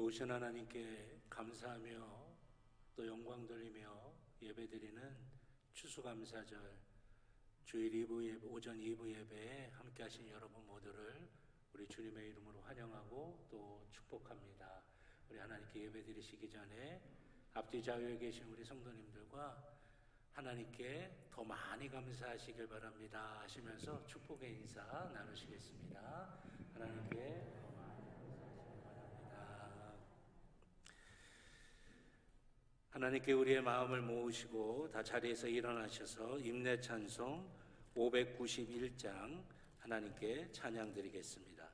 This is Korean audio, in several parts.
좋으신 하나님께 감사하며 또 영광 돌리며 예배드리는 추수감사절 주일 2부 예배, 오전 2부 예배에 함께 하신 여러분 모두를 우리 주님의 이름으로 환영하고 또 축복합니다. 우리 하나님께 예배드리시기 전에 앞뒤 좌우에 계신 우리 성도님들과 하나님께 더 많이 감사하시길 바랍니다 하시면서 축복의 인사 나누시겠습니다. 하나님께 더 많이 감사하시길 바랍니다. 하나님께 우리의 마음을 모으시고 다 자리에서 일어나셔서 임내 찬송 591장 하나님께 찬양 드리겠습니다.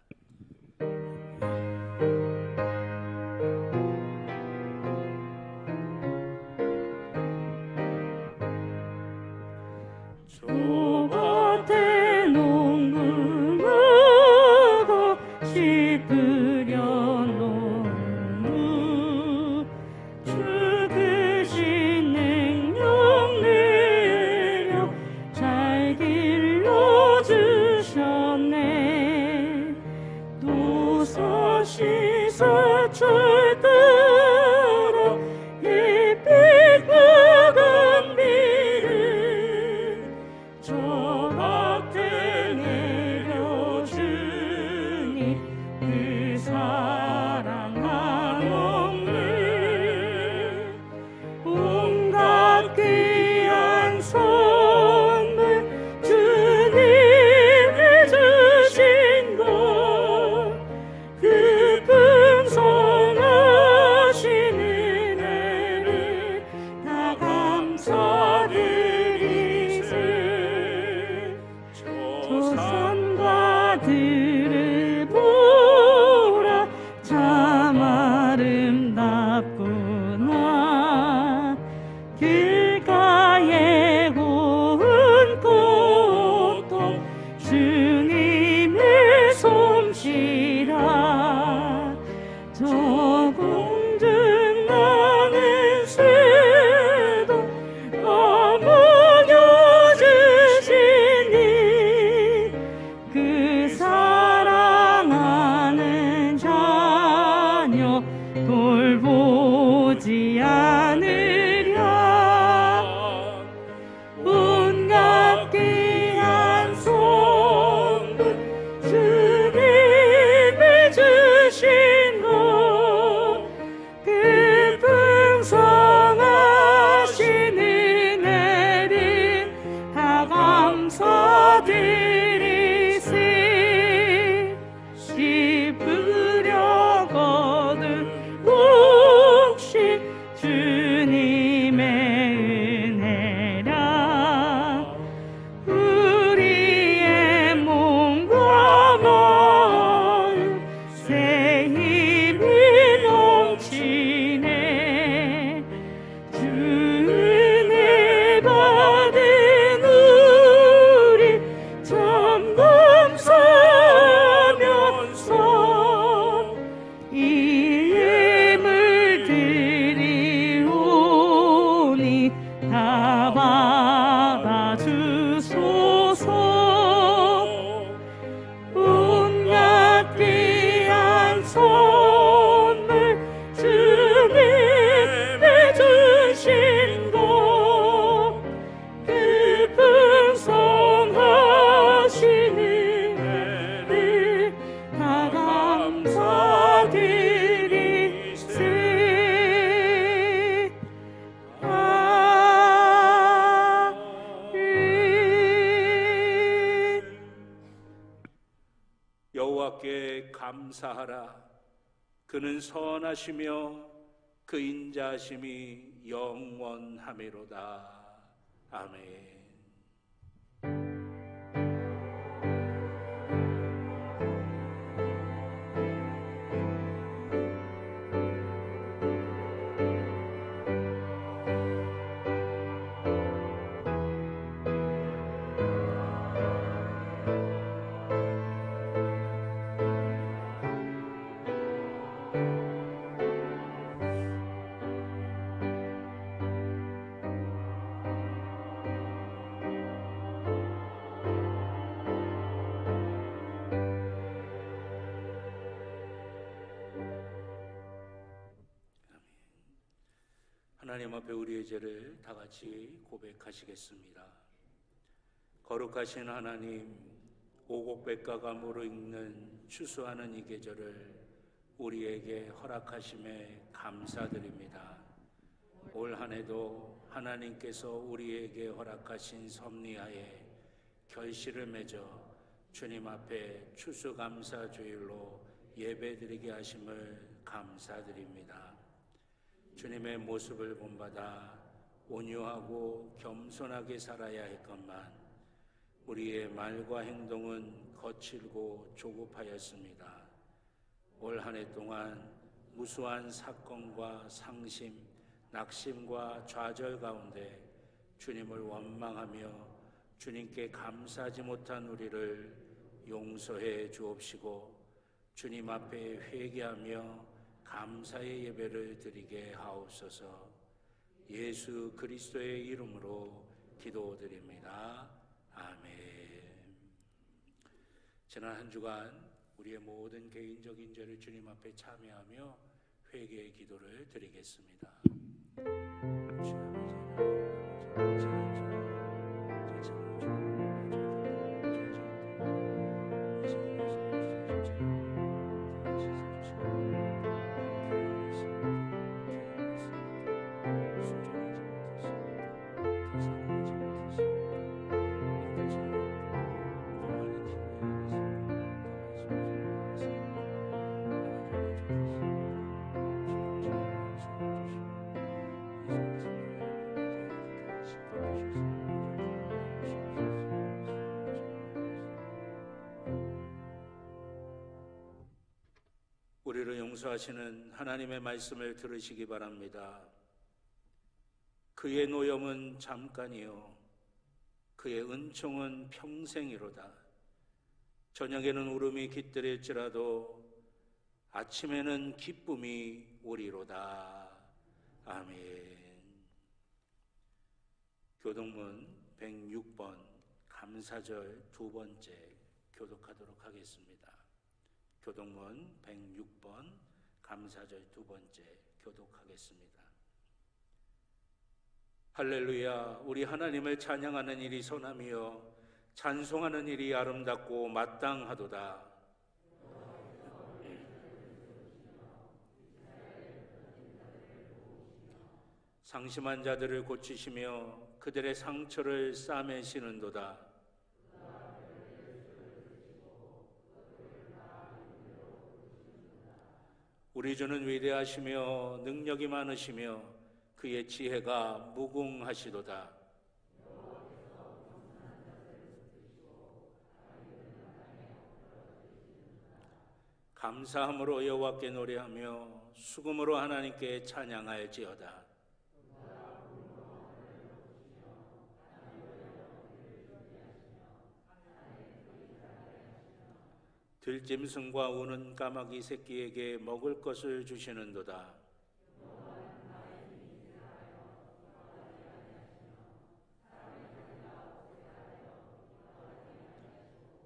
밭에 농구하고 씹으려 농구 죽으신 능력 내려 잘 길러주셨네. 또 사시사 철들어 햇빛 나간 비를 저 밭에 내려주니 그 사랑 한없네. 온갖 귀한 선물 주님이 주신 것 그 풍성하신 은혜를 다 감사드리세. 저 산과 들을 보라 참 아름답구나. 길가에 고운 꽃도 주님의 솜씨라. 저 공중 나는 새도 어머여 주시니 그 사랑하는 자녀 돌보지 않으랴. 온갖 귀한 선물 주님이 주신 것 그 풍성하신 은혜를 다 감사드리세. 씹으려 거둔 몫이 주님의 은혜라. 우리의 몸과 마음 새 힘이 넘치네. 주 은혜 받은 우리 참 감사하면서 이 예물 드리오니 다 받아주소서. 온갖 귀한 선물 주님이 주신 것 그 풍성하신 은혜를 다 감사드리세. 아멘. 여호와께 감사하라. 그는 선하시며 그 인자하심이 영원하미로다. 아멘. 하나님 앞에 우리의 죄를 다 같이 고백하시겠습니다. 거룩하신 하나님, 오곡백과가 무르익는 추수하는 이 계절을 우리에게 허락하심에 감사드립니다. 올 한 해도 하나님께서 우리에게 허락하신 섭리하에 결실을 맺어 주님 앞에 추수감사주일로 예배드리게 하심을 감사드립니다. 주님의 모습을 본받아 온유하고 겸손하게 살아야 했건만 우리의 말과 행동은 거칠고 조급하였습니다. 올 한 해 동안 무수한 사건과 상심, 낙심과 좌절 가운데 주님을 원망하며 주님께 감사하지 못한 우리를 용서해 주옵시고 주님 앞에 회개하며 감사의 예배를 드리게 하옵소서. 예수 그리스도의 이름으로 기도드립니다. 아멘. 지난 한 주간 우리의 모든 개인적인 죄를 주님 앞에 참여하며 회개의 기도를 드리겠습니다. 우리를 용서하시는 하나님의 말씀을 들으시기 바랍니다. 그의 노염은 잠깐이요 그의 은총은 평생이로다. 저녁에는 울음이 깃들일지라도 아침에는 기쁨이 오리로다. 아멘. 교동문 106번 감사절 두 번째 교독하도록 하겠습니다. 교동문 106번 감사절 두 번째 교독하겠습니다. 할렐루야. 우리 하나님을 찬양하는 일이 선함이요 찬송하는 일이 아름답고 마땅하도다. 상심한 자들을 고치시며 그들의 상처를 싸매시는도다. 우리 주는 위대하시며 능력이 많으시며 그의 지혜가 무궁하시도다. 감사함으로 여호와께 노래하며 수금으로 하나님께 찬양할지어다. 들짐승과 우는 까마귀 새끼에게 먹을 것을 주시는도다.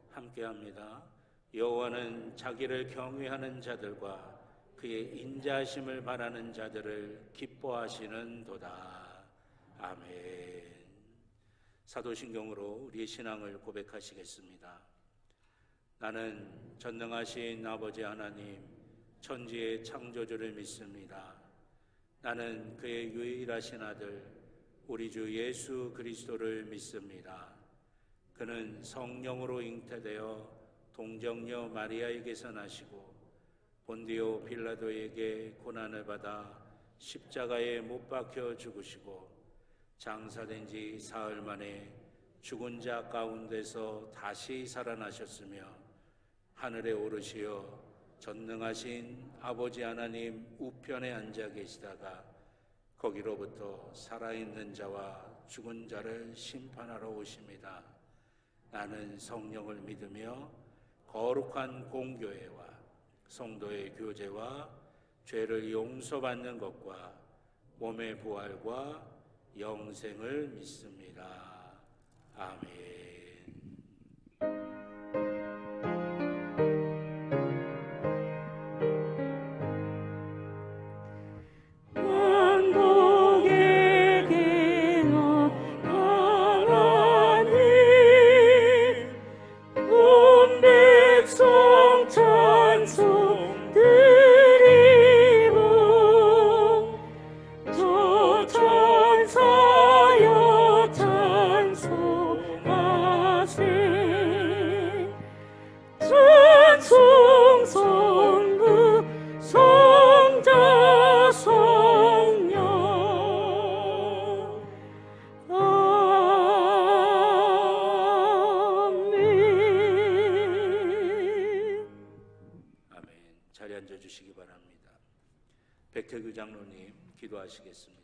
함께합니다. 여호와는 자기를 경외하는 자들과 그의 인자하심을 바라는 자들을 기뻐하시는도다. 아멘. 사도신경으로 우리의 신앙을 고백하시겠습니다. 나는 전능하신 아버지 하나님 천지의 창조주를 믿습니다. 나는 그의 유일하신 아들 우리 주 예수 그리스도를 믿습니다. 그는 성령으로 잉태되어 동정녀 마리아에게서 나시고 본디오 빌라도에게 고난을 받아 십자가에 못 박혀 죽으시고 장사된 지 사흘 만에 죽은 자 가운데서 다시 살아나셨으며 하늘에 오르시어 전능하신 아버지 하나님 우편에 앉아 계시다가 거기로부터 살아있는 자와 죽은 자를 심판하러 오십니다. 나는 성령을 믿으며 거룩한 공교회와 성도의 교제와 죄를 용서받는 것과 몸의 부활과 영생을 믿습니다. 아멘. 왕복의 자리에 앉아 주시기 바랍니다. 백태규 장로님 기도하시겠습니다.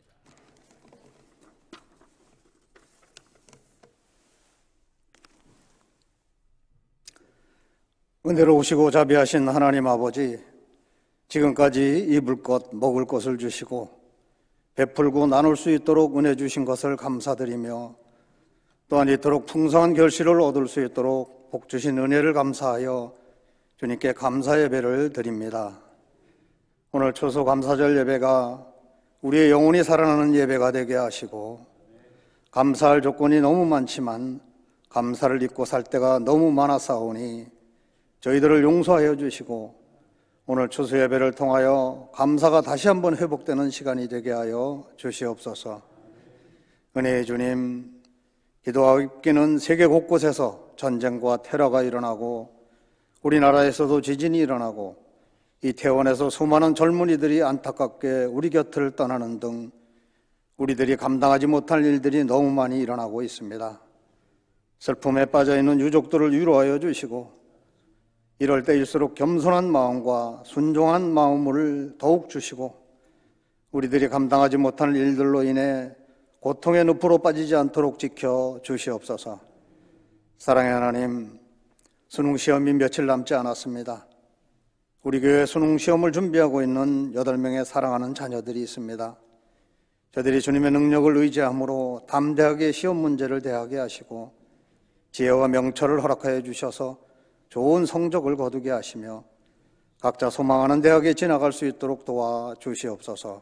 은혜로우시고 자비하신 하나님 아버지, 지금까지 입을 것, 먹을 것을 주시고 베풀고 나눌 수 있도록 은혜 주신 것을 감사드리며 또한 이토록 풍성한 결실을 얻을 수 있도록 복 주신 은혜를 감사하여 주님께 감사 예배를 드립니다. 오늘 추수감사절 예배가 우리의 영혼이 살아나는 예배가 되게 하시고, 감사할 조건이 너무 많지만 감사를 잊고 살 때가 너무 많았사오니 저희들을 용서하여 주시고 오늘 추수 예배를 통하여 감사가 다시 한번 회복되는 시간이 되게 하여 주시옵소서. 은혜의 주님, 기도하기는 세계 곳곳에서 전쟁과 테러가 일어나고 우리나라에서도 지진이 일어나고 이태원에서 수많은 젊은이들이 안타깝게 우리 곁을 떠나는 등 우리들이 감당하지 못할 일들이 너무 많이 일어나고 있습니다. 슬픔에 빠져있는 유족들을 위로하여 주시고 이럴 때일수록 겸손한 마음과 순종한 마음을 더욱 주시고 우리들이 감당하지 못할 일들로 인해 고통의 늪으로 빠지지 않도록 지켜 주시옵소서. 사랑의 하나님, 수능시험이 며칠 남지 않았습니다. 우리 교회 수능시험을 준비하고 있는 8명의 사랑하는 자녀들이 있습니다. 저들이 주님의 능력을 의지함으로 담대하게 시험 문제를 대하게 하시고 지혜와 명철을 허락하여 주셔서 좋은 성적을 거두게 하시며 각자 소망하는 대학에 지나갈 수 있도록 도와주시옵소서.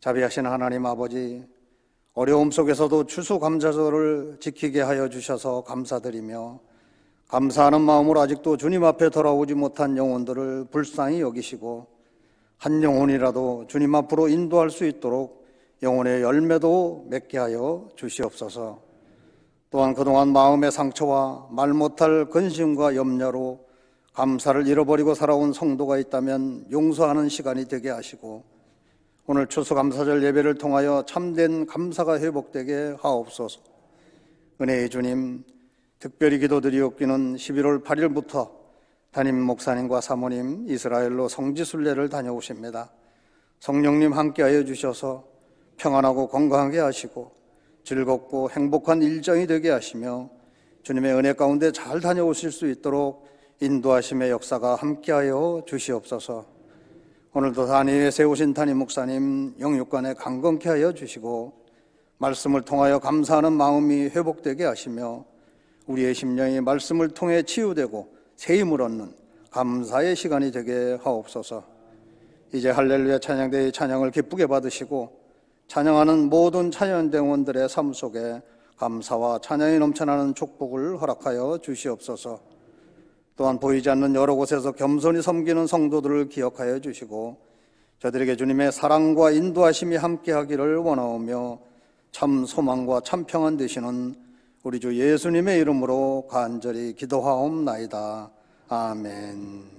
자비하신 하나님 아버지, 어려움 속에서도 추수감사절을 지키게 하여 주셔서 감사드리며 감사하는 마음으로 아직도 주님 앞에 돌아오지 못한 영혼들을 불쌍히 여기시고 한 영혼이라도 주님 앞으로 인도할 수 있도록 영혼의 열매도 맺게 하여 주시옵소서. 또한 그동안 마음의 상처와 말 못할 근심과 염려로 감사를 잃어버리고 살아온 성도가 있다면 용서하는 시간이 되게 하시고 오늘 추수감사절 예배를 통하여 참된 감사가 회복되게 하옵소서. 은혜의 주님, 특별히 기도드리옵기는 11월 8일부터 담임 목사님과 사모님 이스라엘로 성지순례를 다녀오십니다. 성령님 함께하여 주셔서 평안하고 건강하게 하시고 즐겁고 행복한 일정이 되게 하시며 주님의 은혜 가운데 잘 다녀오실 수 있도록 인도하심의 역사가 함께하여 주시옵소서. 오늘도 단위에 세우신 담임 목사님 영육간에 강건케 하여 주시고 말씀을 통하여 감사하는 마음이 회복되게 하시며 우리의 심령이 말씀을 통해 치유되고 새 힘을 얻는 감사의 시간이 되게 하옵소서. 이제 할렐루야 찬양대의 찬양을 기쁘게 받으시고 찬양하는 모든 찬양대원들의 삶 속에 감사와 찬양이 넘쳐나는 축복을 허락하여 주시옵소서. 또한 보이지 않는 여러 곳에서 겸손히 섬기는 성도들을 기억하여 주시고 저들에게 주님의 사랑과 인도하심이 함께하기를 원하오며 참 소망과 참 평안 되시는 우리 주 예수님의 이름으로 간절히 기도하옵나이다. 아멘.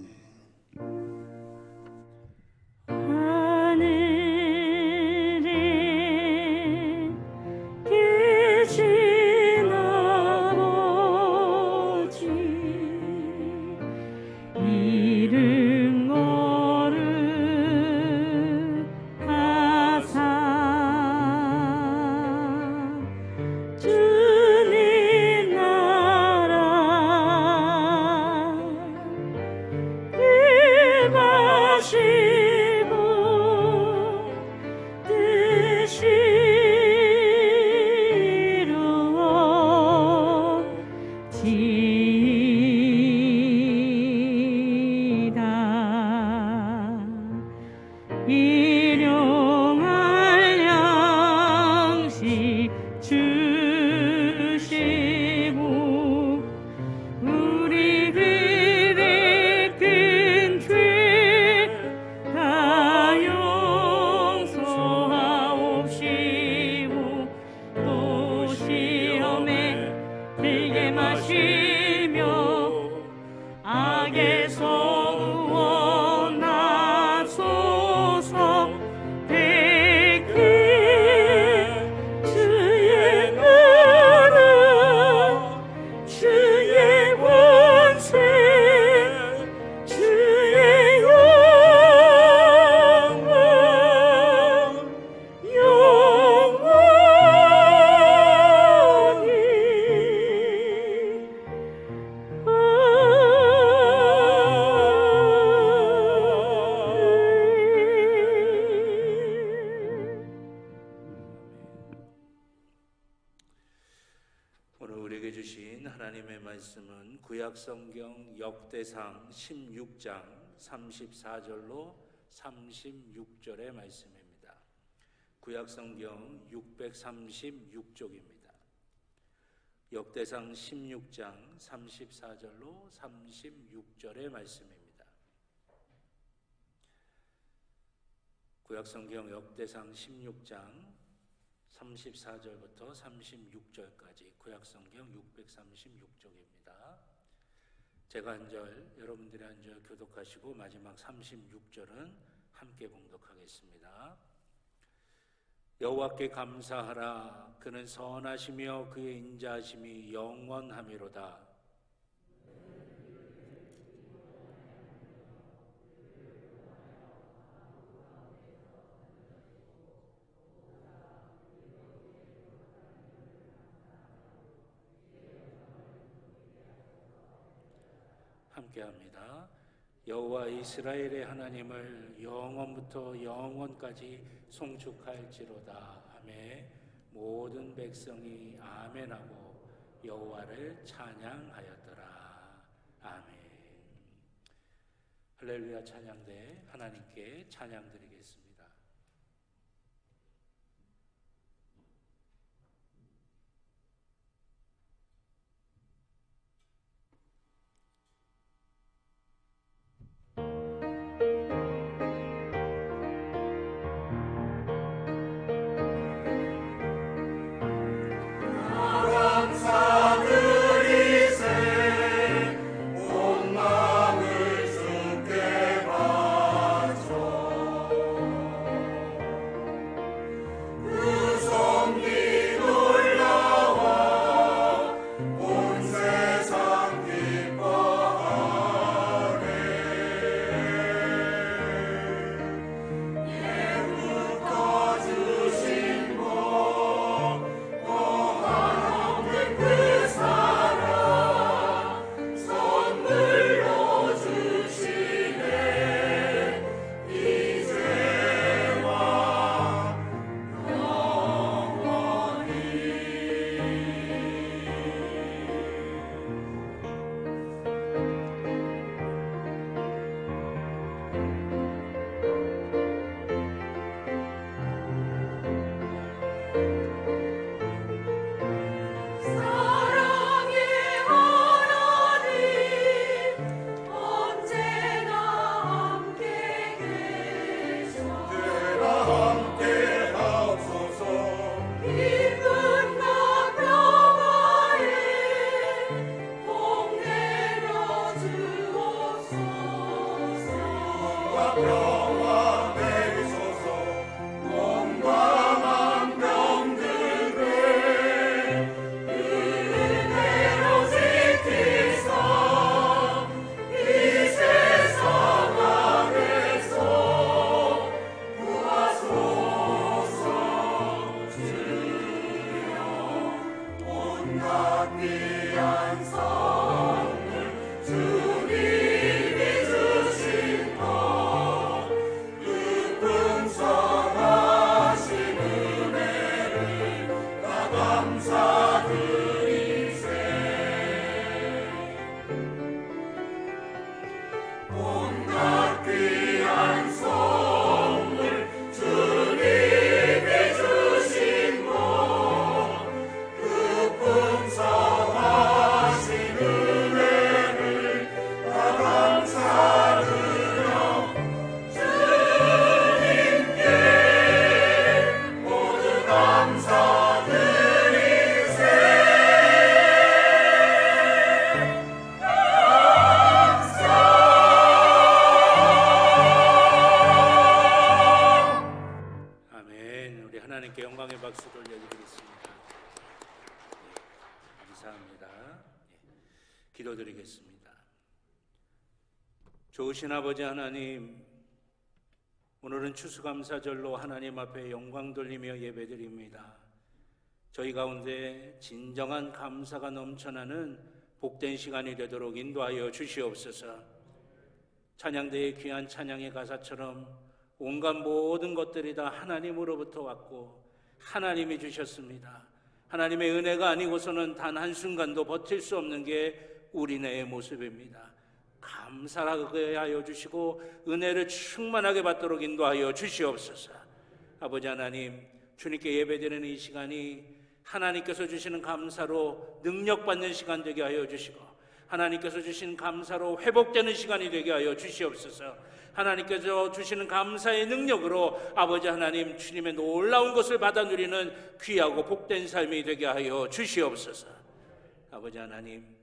악에서 구원하소서. 구약성경 역대상 16장 34절로 36절의 말씀입니다. 구약성경 636쪽입니다. 역대상 16장 34절로 36절의 말씀입니다. 구약성경 역대상 16장 34절부터 36절까지 구약성경 636쪽입니다. 제가 한 절, 여러분들이 한 절 교독하시고 마지막 36절은 함께 봉독하겠습니다. 여호와께 감사하라. 그는 선하시며 그의 인자하심이 영원하미로다. 함께합니다. 여호와 이스라엘의 하나님을 영원부터 영원까지 송축할지로다. 아멘. 모든 백성이 아멘하고 여호와를 찬양하였더라. 아멘. 할렐루야 찬양대 하나님께 찬양드리겠습니다. 기도드리겠습니다. 좋으신 아버지 하나님, 오늘은 추수감사절로 하나님 앞에 영광 돌리며 예배드립니다. 저희 가운데 진정한 감사가 넘쳐나는 복된 시간이 되도록 인도하여 주시옵소서. 찬양대의 귀한 찬양의 가사처럼 온갖 모든 것들이 다 하나님으로부터 왔고 하나님이 주셨습니다. 하나님의 은혜가 아니고서는 단 한순간도 버틸 수 없는 게 우리네의 모습입니다. 감사하게 하여 주시고 은혜를 충만하게 받도록 인도하여 주시옵소서. 아버지 하나님, 주님께 예배드리는 이 시간이 하나님께서 주시는 감사로 능력받는 시간 되게 하여 주시고, 하나님께서 주시는 감사로 회복되는 시간이 되게 하여 주시옵소서. 하나님께서 주시는 감사의 능력으로 아버지 하나님, 주님의 놀라운 것을 받아 누리는 귀하고 복된 삶이 되게 하여 주시옵소서. 아버지 하나님,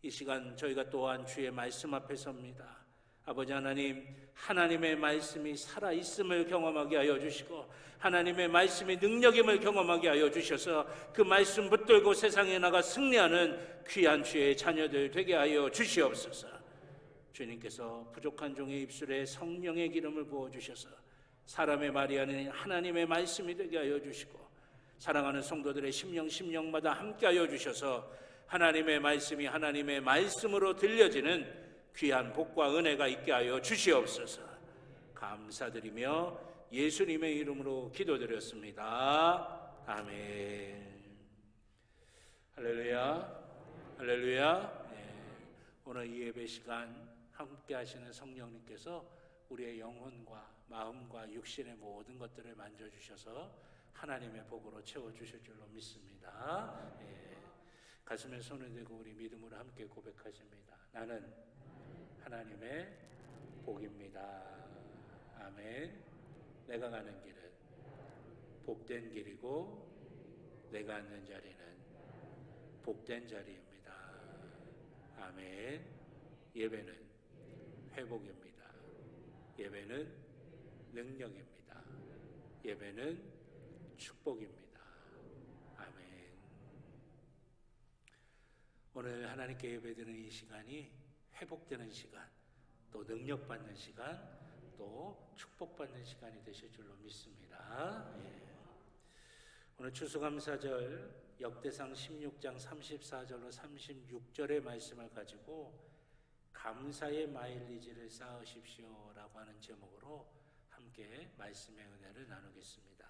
이 시간 저희가 또한 주의 말씀 앞에 섭니다. 아버지 하나님, 하나님의 말씀이 살아있음을 경험하게 하여 주시고, 하나님의 말씀이 능력임을 경험하게 하여 주셔서 그 말씀 붙들고 세상에 나가 승리하는 귀한 주의 자녀들 되게 하여 주시옵소서. 주님께서 부족한 종의 입술에 성령의 기름을 부어주셔서 사람의 말이 아닌 하나님의 말씀이 되게 하여 주시고, 사랑하는 성도들의 심령마다 함께 하여 주셔서 하나님의 말씀이 하나님의 말씀으로 들려지는 귀한 복과 은혜가 있게 하여 주시옵소서. 감사드리며 예수님의 이름으로 기도드렸습니다. 아멘. 할렐루야, 할렐루야. 네. 오늘 이 예배 시간 함께 하시는 성령님께서 우리의 영혼과 마음과 육신의 모든 것들을 만져주셔서 하나님의 복으로 채워주실 줄로 믿습니다. 네. 가슴에 손을 대고 우리 믿음으로 함께 고백하십니다. 나는 하나님의 복입니다. 아멘. 내가 가는 길은 복된 길이고 내가 앉는 자리는 복된 자리입니다. 아멘. 예배는 회복입니다. 예배는 능력입니다. 예배는 축복입니다. 아멘. 오늘 하나님께 예배드리는 이 시간이 회복되는 시간, 또 능력받는 시간, 또 축복받는 시간이 되실 줄로 믿습니다. 예. 오늘 추수감사절 역대상 16장 34절로 36절의 말씀을 가지고 감사의 마일리지를 쌓으십시오 라고 하는 제목으로 함께 말씀의 은혜를 나누겠습니다.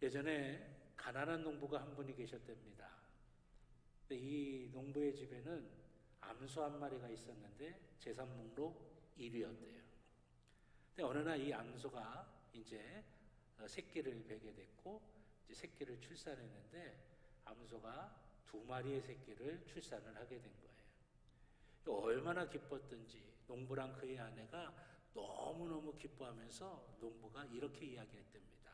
예전에 가난한 농부가 한 분이 계셨답니다. 이 농부의 집에는 암소 한 마리가 있었는데 재산 목록 1위였대요. 근데 어느 날 이 암소가 이제 새끼를 베게 됐고 이제 새끼를 출산했는데 암소가 2마리의 새끼를 출산을 하게 된 거예요. 얼마나 기뻤던지 농부랑 그의 아내가 너무너무 기뻐하면서 농부가 이렇게 이야기했답니다.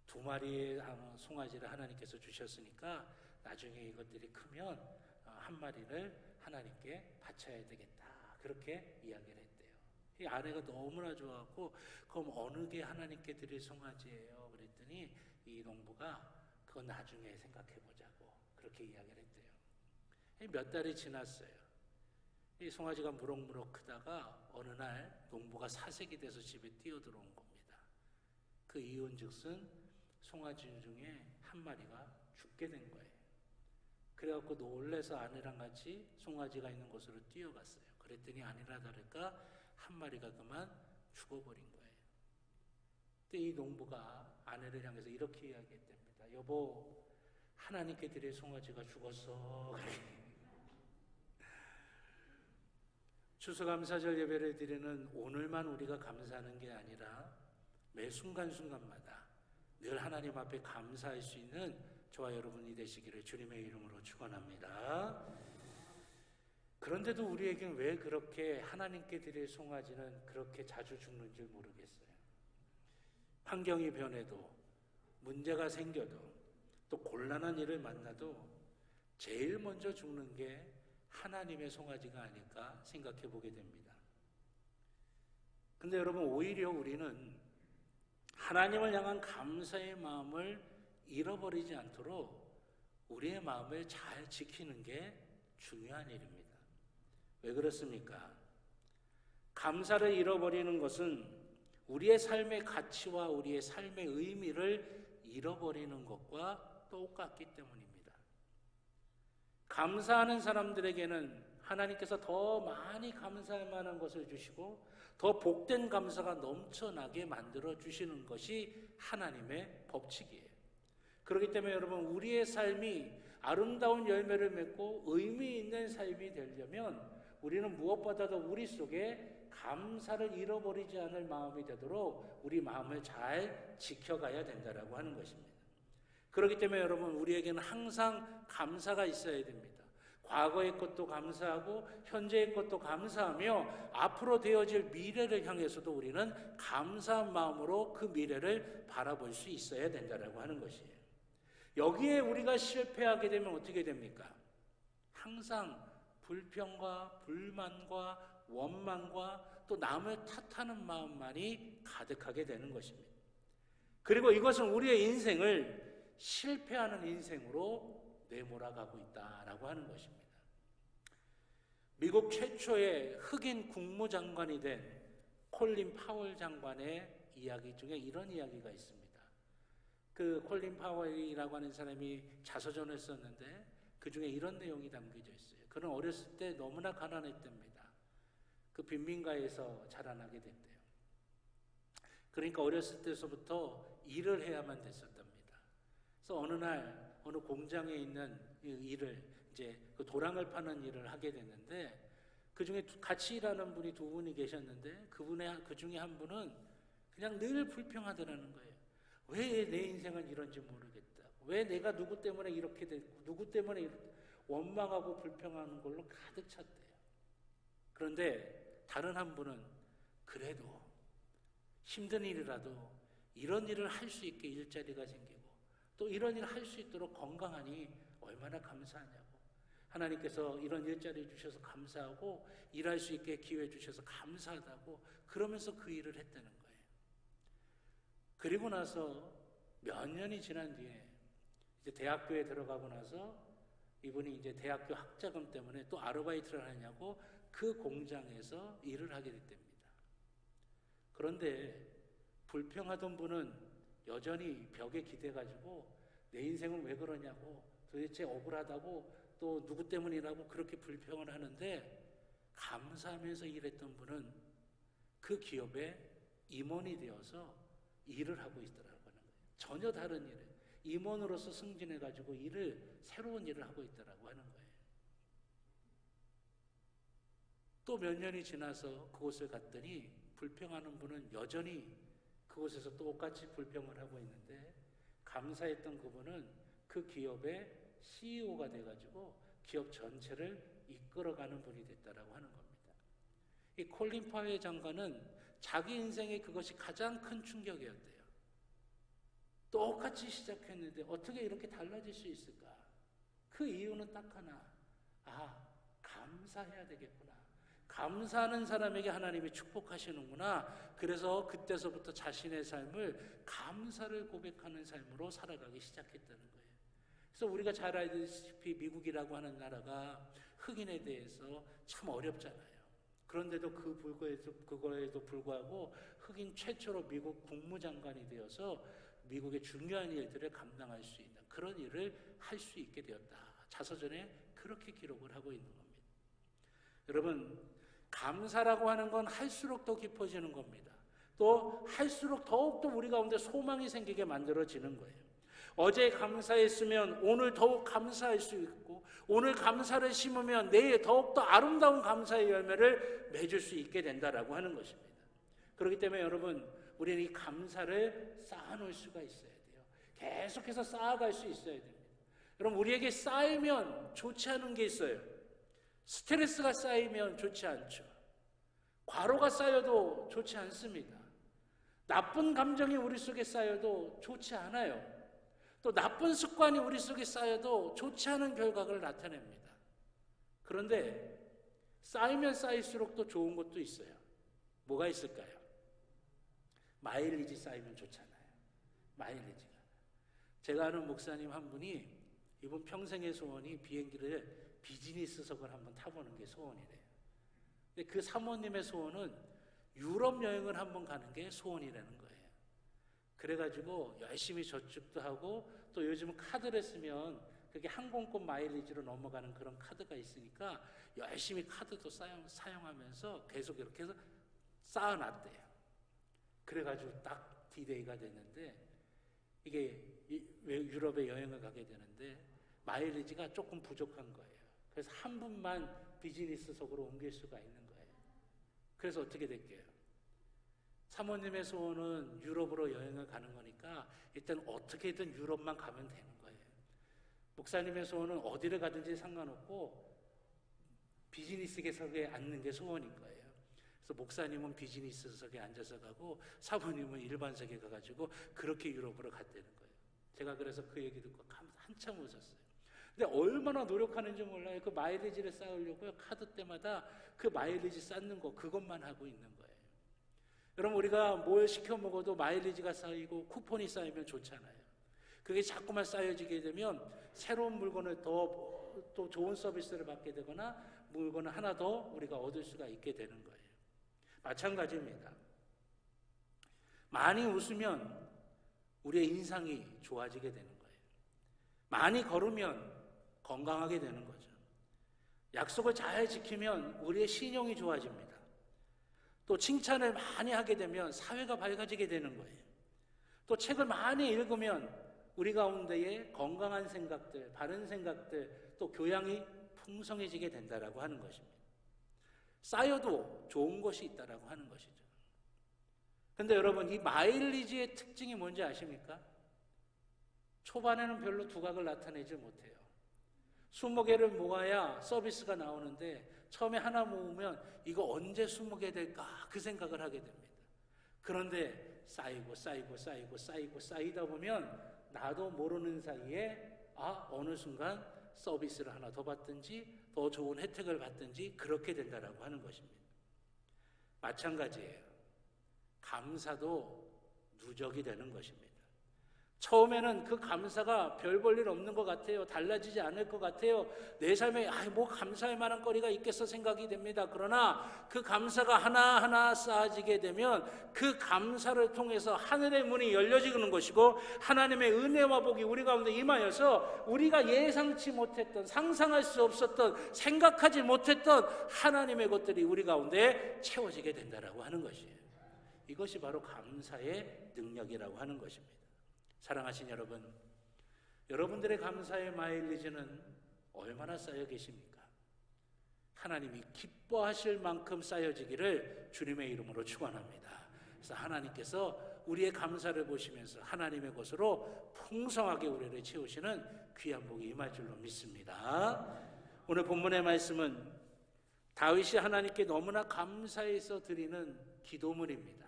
2마리의 송아지를 하나님께서 주셨으니까 나중에 이것들이 크면 한 마리를 하나님께 바쳐야 되겠다. 그렇게 이야기를 했대요. 이 아내가 너무나 좋아하고 그럼 어느 게 하나님께 드릴 송아지예요? 그랬더니 이 농부가 그건 나중에 생각해보자고 그렇게 이야기를 했대요. 몇 달이 지났어요. 이 송아지가 무럭무럭 크다가 어느 날 농부가 사색이 돼서 집에 뛰어들어온 겁니다. 그 이유는즉슨 송아지 중에 한 마리가 죽게 된 거예요. 그래갖고 놀래서 아내랑 같이 송아지가 있는 곳으로 뛰어갔어요. 그랬더니 아니라 다를까 한 마리가 그만 죽어버린 거예요. 근데 이 농부가 아내를 향해서 이렇게 이야기했답니다. 여보, 하나님께 드릴 송아지가 죽었어. 추수감사절 예배를 드리는 오늘만 우리가 감사하는 게 아니라 매 순간순간마다 늘 하나님 앞에 감사할 수 있는 저와 여러분이 되시기를 주님의 이름으로 축원합니다. 그런데도 우리에겐 왜 그렇게 하나님께 드릴 송아지는 그렇게 자주 죽는 줄 모르겠어요. 환경이 변해도 문제가 생겨도 또 곤란한 일을 만나도 제일 먼저 죽는 게 하나님의 송아지가 아닐까 생각해 보게 됩니다. 근데 여러분, 오히려 우리는 하나님을 향한 감사의 마음을 잃어버리지 않도록 우리의 마음을 잘 지키는 게 중요한 일입니다. 왜 그렇습니까? 감사를 잃어버리는 것은 우리의 삶의 가치와 우리의 삶의 의미를 잃어버리는 것과 똑같기 때문입니다. 감사하는 사람들에게는 하나님께서 더 많이 감사할 만한 것을 주시고 더 복된 감사가 넘쳐나게 만들어 주시는 것이 하나님의 법칙이에요. 그렇기 때문에 여러분, 우리의 삶이 아름다운 열매를 맺고 의미 있는 삶이 되려면 우리는 무엇보다도 우리 속에 감사를 잃어버리지 않을 마음이 되도록 우리 마음을 잘 지켜가야 된다라고 하는 것입니다. 그렇기 때문에 여러분, 우리에게는 항상 감사가 있어야 됩니다. 과거의 것도 감사하고 현재의 것도 감사하며 앞으로 되어질 미래를 향해서도 우리는 감사한 마음으로 그 미래를 바라볼 수 있어야 된다라고 하는 것이에요. 여기에 우리가 실패하게 되면 어떻게 됩니까? 항상 불평과 불만과 원망과 또 남을 탓하는 마음만이 가득하게 되는 것입니다. 그리고 이것은 우리의 인생을 실패하는 인생으로 내몰아가고 있다라고 하는 것입니다. 미국 최초의 흑인 국무장관이 된 콜린 파월 장관의 이야기 중에 이런 이야기가 있습니다. 그 콜린 파월이라고 하는 사람이 자서전을 썼는데 그 중에 이런 내용이 담겨져 있어요. 그는 어렸을 때 너무나 가난했답니다. 그 빈민가에서 자라나게 됐대요. 그러니까 어렸을 때서부터 일을 해야만 됐었답니다. 그래서 어느 날 어느 공장에 있는 일을 이제 그 도랑을 파는 일을 하게 됐는데 그 중에 같이 일하는 분이 두 분이 계셨는데 그 중에 한 분은 그냥 늘 불평하더라는 거예요. 왜 내 인생은 이런지 모르겠다. 왜 내가 누구 때문에 이렇게 됐고 누구 때문에 이렇게 원망하고 불평하는 걸로 가득 찼대요. 그런데 다른 한 분은 그래도 힘든 일이라도 이런 일을 할 수 있게 일자리가 생기고 또 이런 일을 할 수 있도록 건강하니 얼마나 감사하냐고. 하나님께서 이런 일자리 주셔서 감사하고 일할 수 있게 기회 주셔서 감사하다고 그러면서 그 일을 했다는 거예요. 그리고 나서 몇 년이 지난 뒤에 이제 대학교에 들어가고 나서 이분이 이제 대학교 학자금 때문에 또 아르바이트를 하냐고 그 공장에서 일을 하게 됐답니다. 그런데 불평하던 분은 여전히 벽에 기대가지고 내 인생은 왜 그러냐고 도대체 억울하다고 또 누구 때문이라고 그렇게 불평을 하는데 감사하면서 일했던 분은 그 기업의 임원이 되어서 일을 하고 있더라고요. 전혀 다른 일을 임원으로서 승진해가지고 새로운 일을 하고 있더라고 하는 거예요. 또 몇 년이 지나서 그곳을 갔더니 불평하는 분은 여전히 그곳에서 똑같이 불평을 하고 있는데 감사했던 그분은 그 기업의 CEO가 돼가지고 기업 전체를 이끌어가는 분이 됐다라고 하는 겁니다. 이 콜린 파웰 장관은 자기 인생에 그것이 가장 큰 충격이었대요. 똑같이 시작했는데 어떻게 이렇게 달라질 수 있을까? 그 이유는 딱 하나. 감사해야 되겠구나. 감사하는 사람에게 하나님이 축복하시는구나. 그래서 그때서부터 자신의 삶을 감사를 고백하는 삶으로 살아가기 시작했다는 거예요. 그래서 우리가 잘 알다시피 미국이라고 하는 나라가 흑인에 대해서 참 어렵잖아요. 그런데도 그거에도 불구하고 흑인 최초로 미국 국무장관이 되어서 미국의 중요한 일들을 감당할 수 있는 그런 일을 할 수 있게 되었다. 자서전에 그렇게 기록을 하고 있는 겁니다. 여러분, 감사라고 하는 건 할수록 더 깊어지는 겁니다. 또 할수록 더욱더 우리 가운데 소망이 생기게 만들어지는 거예요. 어제 감사했으면 오늘 더욱 감사할 수 있고 오늘 감사를 심으면 내일 더욱더 아름다운 감사의 열매를 맺을 수 있게 된다라고 하는 것입니다. 그렇기 때문에 여러분, 우리는 이 감사를 쌓아놓을 수가 있어야 돼요. 계속해서 쌓아갈 수 있어야 됩니다. 여러분, 우리에게 쌓이면 좋지 않은 게 있어요. 스트레스가 쌓이면 좋지 않죠. 과로가 쌓여도 좋지 않습니다. 나쁜 감정이 우리 속에 쌓여도 좋지 않아요. 또 나쁜 습관이 우리 속에 쌓여도 좋지 않은 결과를 나타냅니다. 그런데 쌓이면 쌓일수록 또 좋은 것도 있어요. 뭐가 있을까요? 마일리지 쌓이면 좋잖아요. 마일리지가. 제가 아는 목사님 한 분이 이분 평생의 소원이 비행기를 비즈니스석을 한번 타보는 게 소원이래요. 근데 그 사모님의 소원은 유럽 여행을 한번 가는 게 소원이라는 거예요. 그래가지고 열심히 저축도 하고 또 요즘은 카드를 쓰면 그게 항공권 마일리지로 넘어가는 그런 카드가 있으니까 열심히 카드도 사용하면서 계속 이렇게 해서 쌓아놨대요. 그래가지고 딱 D-Day가 됐는데 이게 유럽에 여행을 가게 되는데 마일리지가 조금 부족한 거예요. 그래서 한 분만 비즈니스석으로 옮길 수가 있는 거예요. 그래서 어떻게 될게요? 사모님의 소원은 유럽으로 여행을 가는 거니까 일단 어떻게든 유럽만 가면 되는 거예요. 목사님의 소원은 어디를 가든지 상관없고 비즈니스석에 앉는 게 소원인 거예요. 그래서 목사님은 비즈니스석에 앉아서 가고 사모님은 일반석에 가가지고 그렇게 유럽으로 갔다는 거예요. 제가 그래서 그 얘기 듣고 한참 웃었어요. 근데 얼마나 노력하는지 몰라요. 그 마일리지를 쌓으려고요. 카드 때마다 그 마일리지 쌓는 거 그것만 하고 있는 거예요. 여러분 우리가 뭘 시켜 먹어도 마일리지가 쌓이고 쿠폰이 쌓이면 좋잖아요. 그게 자꾸만 쌓여지게 되면 새로운 물건을 또 좋은 서비스를 받게 되거나 물건을 하나 더 우리가 얻을 수가 있게 되는 거예요. 마찬가지입니다. 많이 웃으면 우리의 인상이 좋아지게 되는 거예요. 많이 걸으면 건강하게 되는 거죠. 약속을 잘 지키면 우리의 신용이 좋아집니다. 또 칭찬을 많이 하게 되면 사회가 밝아지게 되는 거예요. 또 책을 많이 읽으면 우리 가운데에 건강한 생각들, 바른 생각들, 또 교양이 풍성해지게 된다라고 하는 것입니다. 쌓여도 좋은 것이 있다라고 하는 것이죠. 근데 여러분 이 마일리지의 특징이 뭔지 아십니까? 초반에는 별로 두각을 나타내지 못해요. 20개를 모아야 서비스가 나오는데 처음에 하나 모으면 이거 언제 20개 될까 그 생각을 하게 됩니다. 그런데 쌓이다 보면 나도 모르는 사이에 어느 순간 서비스를 하나 더 받든지 더 좋은 혜택을 받든지 그렇게 된다라고 하는 것입니다. 마찬가지예요. 감사도 누적이 되는 것입니다. 처음에는 그 감사가 별 볼 일 없는 것 같아요. 달라지지 않을 것 같아요. 내 삶에 뭐 감사할 만한 거리가 있겠어 생각이 됩니다. 그러나 그 감사가 하나하나 쌓아지게 되면 그 감사를 통해서 하늘의 문이 열려지는 것이고 하나님의 은혜와 복이 우리 가운데 임하여서 우리가 예상치 못했던 상상할 수 없었던 생각하지 못했던 하나님의 것들이 우리 가운데 채워지게 된다라고 하는 것이에요. 이것이 바로 감사의 능력이라고 하는 것입니다. 사랑하신 여러분, 여러분들의 감사의 마일리지는 얼마나 쌓여 계십니까? 하나님이 기뻐하실 만큼 쌓여지기를 주님의 이름으로 축원합니다. 그래서 하나님께서 우리의 감사를 보시면서 하나님의 것으로 풍성하게 우리를 채우시는 귀한 복이 임할 줄로 믿습니다. 오늘 본문의 말씀은 다윗이 하나님께 너무나 감사해서 드리는 기도문입니다.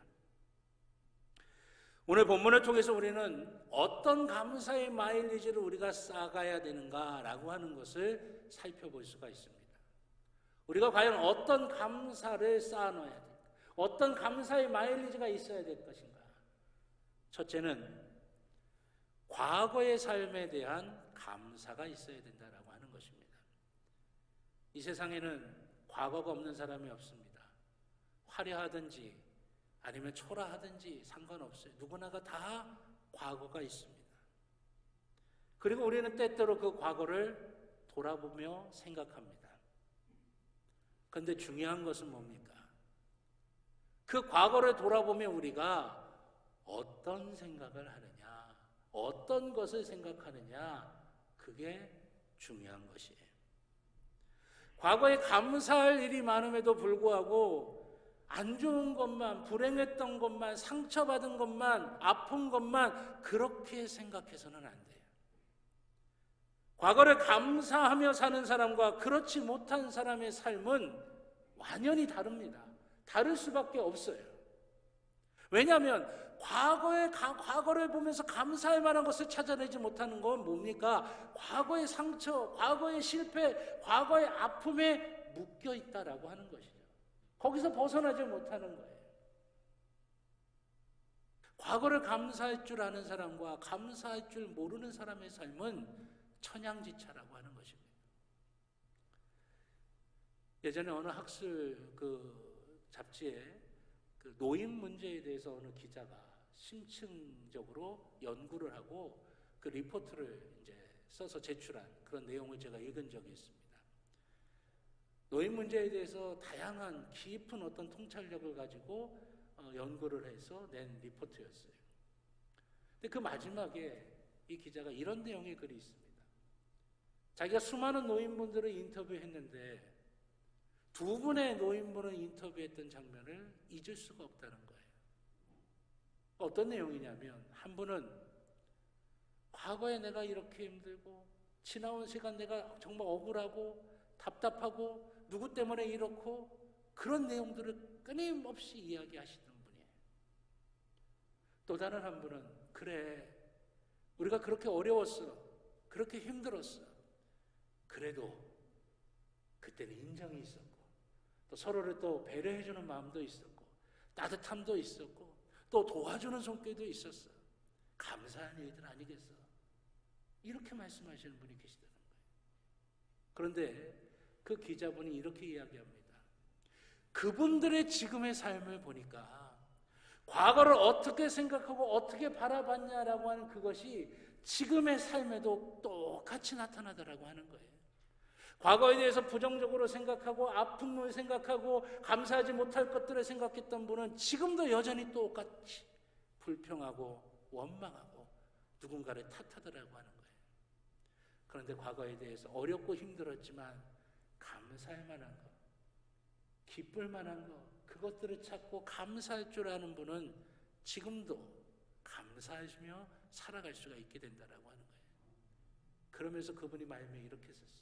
오늘 본문을 통해서 우리는 어떤 감사의 마일리지를 우리가 쌓아가야 되는가라고 하는 것을 살펴볼 수가 있습니다. 우리가 과연 어떤 감사를 쌓아놔야 될까? 어떤 감사의 마일리지가 있어야 될 것인가? 첫째는 과거의 삶에 대한 감사가 있어야 된다라고 하는 것입니다. 이 세상에는 과거가 없는 사람이 없습니다. 화려하든지 아니면 초라하든지 상관없어요. 누구나가 다 과거가 있습니다. 그리고 우리는 때때로 그 과거를 돌아보며 생각합니다. 그런데 중요한 것은 뭡니까? 그 과거를 돌아보며 우리가 어떤 생각을 하느냐, 어떤 것을 생각하느냐, 그게 중요한 것이에요. 과거에 감사할 일이 많음에도 불구하고 안 좋은 것만, 불행했던 것만, 상처받은 것만, 아픈 것만 그렇게 생각해서는 안 돼요. 과거를 감사하며 사는 사람과 그렇지 못한 사람의 삶은 완전히 다릅니다. 다를 수밖에 없어요. 왜냐하면 과거를 보면서 감사할 만한 것을 찾아내지 못하는 건 뭡니까? 과거의 상처, 과거의 실패, 과거의 아픔에 묶여 있다라고 하는 것이죠. 거기서 벗어나지 못하는 거예요. 과거를 감사할 줄 아는 사람과 감사할 줄 모르는 사람의 삶은 천양지차라고 하는 것입니다. 예전에 어느 학술 잡지에 노인 문제에 대해서 어느 기자가 심층적으로 연구를 하고 그 리포트를 이제 써서 제출한 그런 내용을 제가 읽은 적이 있습니다. 노인 문제에 대해서 다양한 깊은 어떤 통찰력을 가지고 연구를 해서 낸 자기가 수많은 노인분들을 인터뷰했는데 두 분의 노인분을 인터뷰했던 장면을 잊을 수가 없다는 거예요. 어떤 내용이냐면 한 분은 과거에 내가 이렇게 힘들고 지나온 시간 내가 정말 억울하고 답답하고 누구 때문에 이렇고 그런 내용들을 끊임없이 이야기하시던 분이에요. 또 다른 한 분은 그래 우리가 그렇게 어려웠어 그렇게 힘들었어 그래도 그때는 인정이 있었고 또 서로를 또 배려해주는 마음도 있었고 따뜻함도 있었고 또 도와주는 손길도 있었어. 감사한 일들 아니겠어? 이렇게 말씀하시는 분이 계시다는 거예요. 그런데 그 기자분이 이렇게 이야기합니다. 그분들의 지금의 삶을 보니까 과거를 어떻게 생각하고 어떻게 바라봤냐라고 하는 그것이 지금의 삶에도 똑같이 나타나더라고 하는 거예요. 과거에 대해서 부정적으로 생각하고 아픔을 생각하고 감사하지 못할 것들을 생각했던 분은 지금도 여전히 똑같이 불평하고 원망하고 누군가를 탓하더라고 하는 거예요. 그런데 과거에 대해서 어렵고 힘들었지만 감사할 만한 것, 기쁠 만한 것, 그것들을 찾고 감사할 줄 아는 분은 지금도 감사하시며 살아갈 수가 있게 된다라고 하는 거예요. 그러면서 그분이 말씀에 이렇게 썼어요.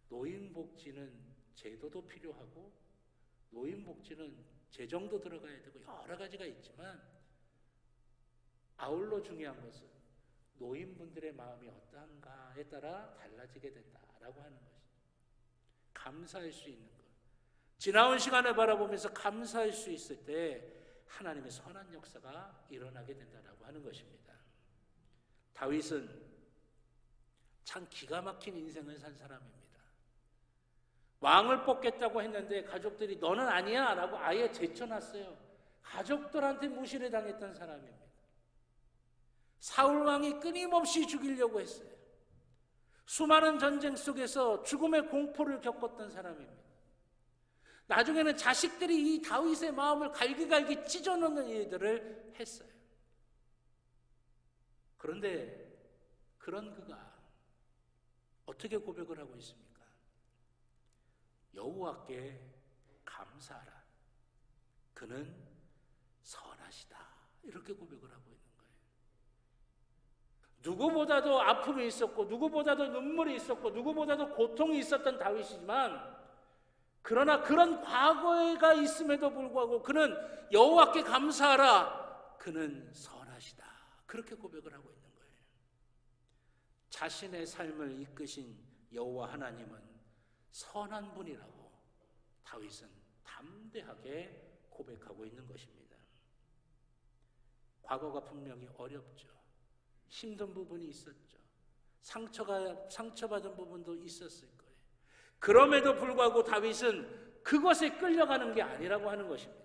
노인복지는 제도도 필요하고 노인복지는 재정도 들어가야 되고 여러 가지가 있지만 아울러 중요한 것은 노인분들의 마음이 어떠한가에 따라 달라지게 된다라고 하는 것이죠. 감사할 수 있는 것. 지나온 시간을 바라보면서 감사할 수 있을 때 하나님의 선한 역사가 일어나게 된다라고 하는 것입니다. 다윗은 참 기가 막힌 인생을 산 사람입니다. 왕을 뽑겠다고 했는데 가족들이 너는 아니야 라고 아예 제쳐놨어요. 가족들한테 무시를 당했던 사람입니다. 사울왕이 끊임없이 죽이려고 했어요. 수많은 전쟁 속에서 죽음의 공포를 겪었던 사람입니다. 나중에는 자식들이 이 다윗의 마음을 갈기갈기 찢어놓는 일들을 했어요. 그런데 그런 그가 어떻게 고백을 하고 있습니까? 여호와께 감사하라. 그는 선하시다. 이렇게 고백을 하고 있는 거예요. 누구보다도 아픔이 있었고 누구보다도 눈물이 있었고 누구보다도 고통이 있었던 다윗이지만 그러나 그런 과거가 있음에도 불구하고 그는 여호와께 감사하라. 그는 선하시다. 그렇게 고백을 하고 있는 거예요. 자신의 삶을 이끄신 여호와 하나님은 선한 분이라고 다윗은 담대하게 고백하고 있는 것입니다. 과거가 분명히 어렵죠. 힘든 부분이 있었죠. 상처받은 부분도 있었을 거예요. 그럼에도 불구하고 다윗은 그것에 끌려가는 게 아니라고 하는 것입니다.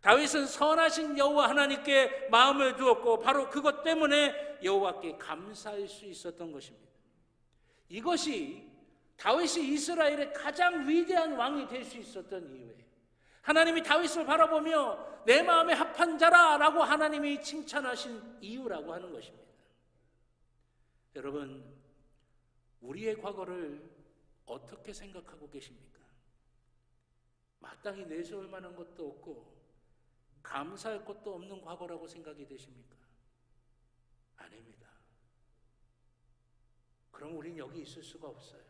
다윗은 선하신 여호와 하나님께 마음을 두었고 바로 그것 때문에 여호와께 감사할 수 있었던 것입니다. 이것이 다윗이 이스라엘의 가장 위대한 왕이 될 수 있었던 이유예요. 하나님이 다윗을 바라보며 내 마음에 합한 자라라고 하나님이 칭찬하신 이유라고 하는 것입니다. 여러분, 우리의 과거를 어떻게 생각하고 계십니까? 마땅히 내세울 만한 것도 없고 감사할 것도 없는 과거라고 생각이 되십니까? 아닙니다. 그럼 우린 여기 있을 수가 없어요.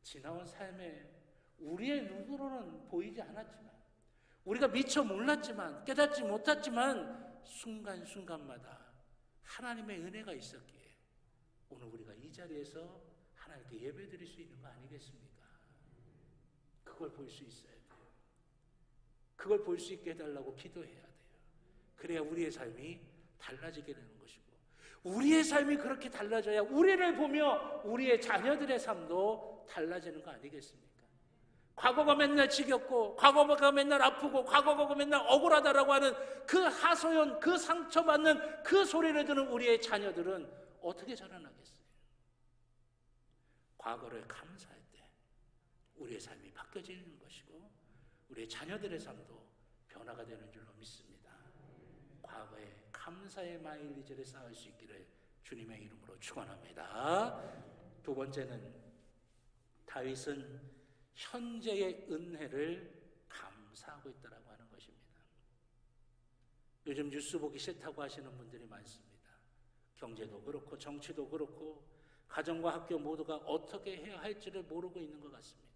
지나온 삶에 우리의 눈으로는 보이지 않았지만 우리가 미처 몰랐지만 깨닫지 못했지만 순간순간마다 하나님의 은혜가 있었기에 오늘 우리가 이 자리에서 하나님께 예배드릴 수 있는 거 아니겠습니까? 그걸 볼 수 있어야 돼요. 그걸 볼 수 있게 해달라고 기도해야 돼요. 그래야 우리의 삶이 달라지게 되는 것이고 우리의 삶이 그렇게 달라져야 우리를 보며 우리의 자녀들의 삶도 달라지는 거 아니겠습니까? 과거가 맨날 지겹고 과거가 맨날 아프고 과거가 맨날 억울하다라고 하는 그 하소연, 그 상처받는 그 소리를 듣는 우리의 자녀들은 어떻게 자라나겠어요? 과거를 감사할 때 우리의 삶이 바뀌어지는 것이고 우리의 자녀들의 삶도 변화가 되는 줄로 믿습니다. 과거에 감사의 마일리지를 쌓을 수 있기를 주님의 이름으로 축원합니다. 두 번째는 다윗은 현재의 은혜를 감사하고 있다라고 하는 것입니다. 요즘 뉴스 보기 싫다고 하시는 분들이 많습니다. 경제도 그렇고 정치도 그렇고 가정과 학교 모두가 어떻게 해야 할지를 모르고 있는 것 같습니다.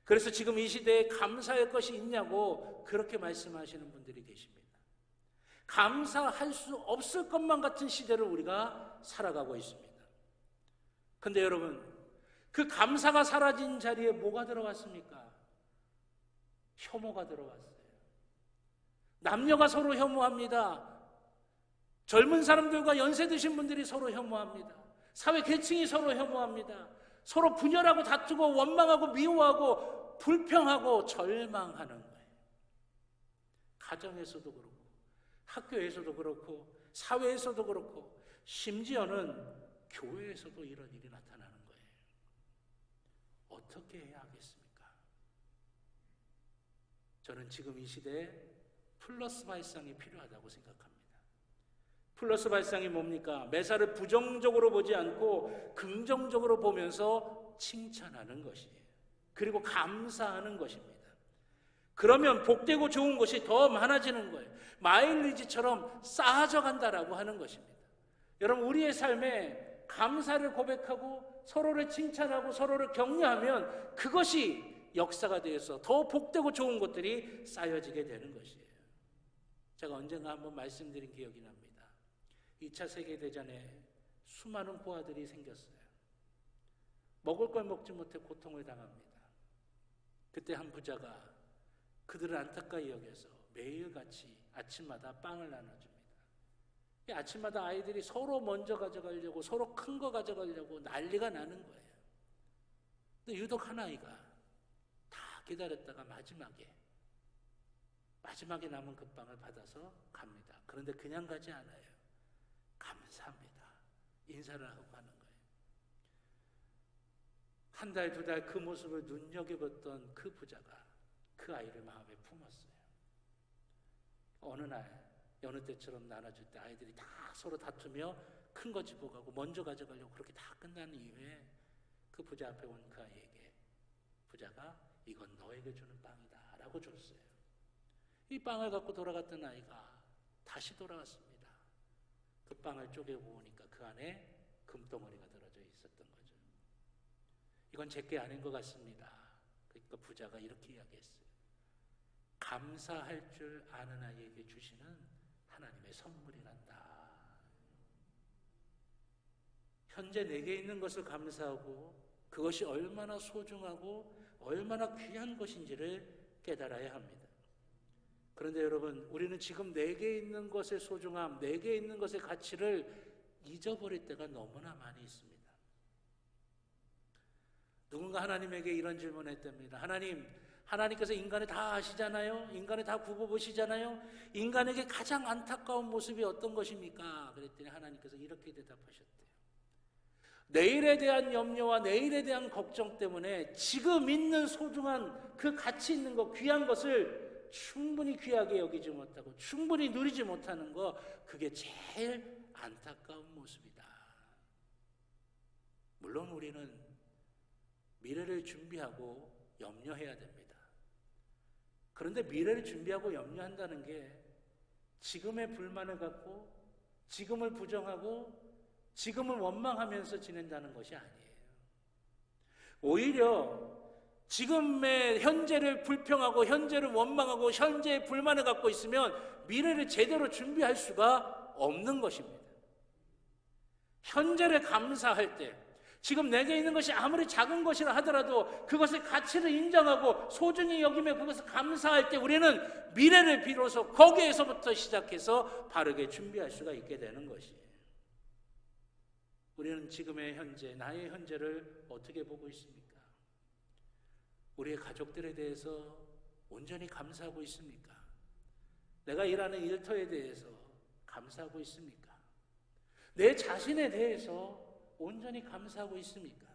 그래서 지금 이 시대에 감사할 것이 있냐고 그렇게 말씀하시는 분들이 계십니다. 감사할 수 없을 것만 같은 시대를 우리가 살아가고 있습니다. 근데 여러분, 그 감사가 사라진 자리에 뭐가 들어왔습니까? 혐오가 들어왔어요. 남녀가 서로 혐오합니다. 젊은 사람들과 연세 드신 분들이 서로 혐오합니다. 사회 계층이 서로 혐오합니다. 서로 분열하고 다투고 원망하고 미워하고 불평하고 절망하는 거예요. 가정에서도 그렇고 학교에서도 그렇고 사회에서도 그렇고 심지어는 교회에서도 이런 일이 나타나는 거예요. 어떻게 해야 하겠습니까? 저는 지금 이 시대에 플러스 발상이 필요하다고 생각합니다. 플러스 발상이 뭡니까? 매사를 부정적으로 보지 않고 긍정적으로 보면서 칭찬하는 것이에요. 그리고 감사하는 것입니다. 그러면 복되고 좋은 것이 더 많아지는 거예요. 마일리지처럼 쌓아져 간다라고 하는 것입니다. 여러분, 우리의 삶에 감사를 고백하고 서로를 칭찬하고 서로를 격려하면 그것이 역사가 되어서 더 복되고 좋은 것들이 쌓여지게 되는 것이에요. 제가 언젠가 한번 말씀드린 기억이 납니다. 2차 세계대전에 수많은 부하들이 생겼어요. 먹을 걸 먹지 못해 고통을 당합니다. 그때 한 부자가 그들을 안타까이 여겨서 매일같이 아침마다 빵을 나눠줍니다. 이 아침마다 아이들이 서로 먼저 가져가려고 서로 큰 거 가져가려고 난리가 나는 거예요. 근데 유독 한 아이가 다 기다렸다가 마지막에 남은 그 빵을 받아서 갑니다. 그런데 그냥 가지 않아요. 감사합니다. 인사를 하고 가는 거예요. 한 달, 두 달 그 모습을 눈여겨봤던 그 부자가 그 아이를 마음에 품었어요. 어느 날 여느 때처럼 나눠줄 때 아이들이 다 서로 다투며 큰 거 집어가고 먼저 가져가려고 그렇게 다 끝난 이후에 그 부자 앞에 온 그 아이에게 부자가 이건 너에게 주는 빵이다 라고 줬어요. 이 빵을 갖고 돌아갔던 아이가 다시 돌아왔습니다. 그 빵을 쪼개보니까 그 안에 금덩어리가 들어져 있었던 거죠. 이건 제게 아닌 것 같습니다. 그러니까 부자가 이렇게 이야기했어요. 감사할 줄 아는 아이에게 주시는 하나님의 선물이란다. 현재 내게 있는 것을 감사하고 그것이 얼마나 소중하고 얼마나 귀한 것인지를 깨달아야 합니다. 그런데 여러분, 우리는 지금 내게 있는 것의 소중함, 내게 있는 것의 가치를 잊어버릴 때가 너무나 많이 있습니다. 누군가 하나님에게 이런 질문을 했답니다. 하나님께서 인간을 다 아시잖아요? 인간을 다 굽어보시잖아요? 인간에게 가장 안타까운 모습이 어떤 것입니까? 그랬더니 하나님께서 이렇게 대답하셨대요. 내일에 대한 염려와 내일에 대한 걱정 때문에 지금 있는 소중한 그 가치 있는 것, 귀한 것을 충분히 귀하게 여기지 못하고 충분히 누리지 못하는 거, 그게 제일 안타까운 모습이다. 물론 우리는 미래를 준비하고 염려해야 됩니다. 그런데 미래를 준비하고 염려한다는 게 지금의 불만을 갖고 지금을 부정하고 지금을 원망하면서 지낸다는 것이 아니에요. 오히려 지금의 현재를 불평하고 현재를 원망하고 현재의 불만을 갖고 있으면 미래를 제대로 준비할 수가 없는 것입니다. 현재를 감사할 때 지금 내게 있는 것이 아무리 작은 것이라 하더라도 그것의 가치를 인정하고 소중히 여기며 그것을 감사할 때 우리는 미래를 비로소 거기에서부터 시작해서 바르게 준비할 수가 있게 되는 것이에요. 우리는 지금의 현재, 나의 현재를 어떻게 보고 있습니까? 우리의 가족들에 대해서 온전히 감사하고 있습니까? 내가 일하는 일터에 대해서 감사하고 있습니까? 내 자신에 대해서 온전히 감사하고 있습니까?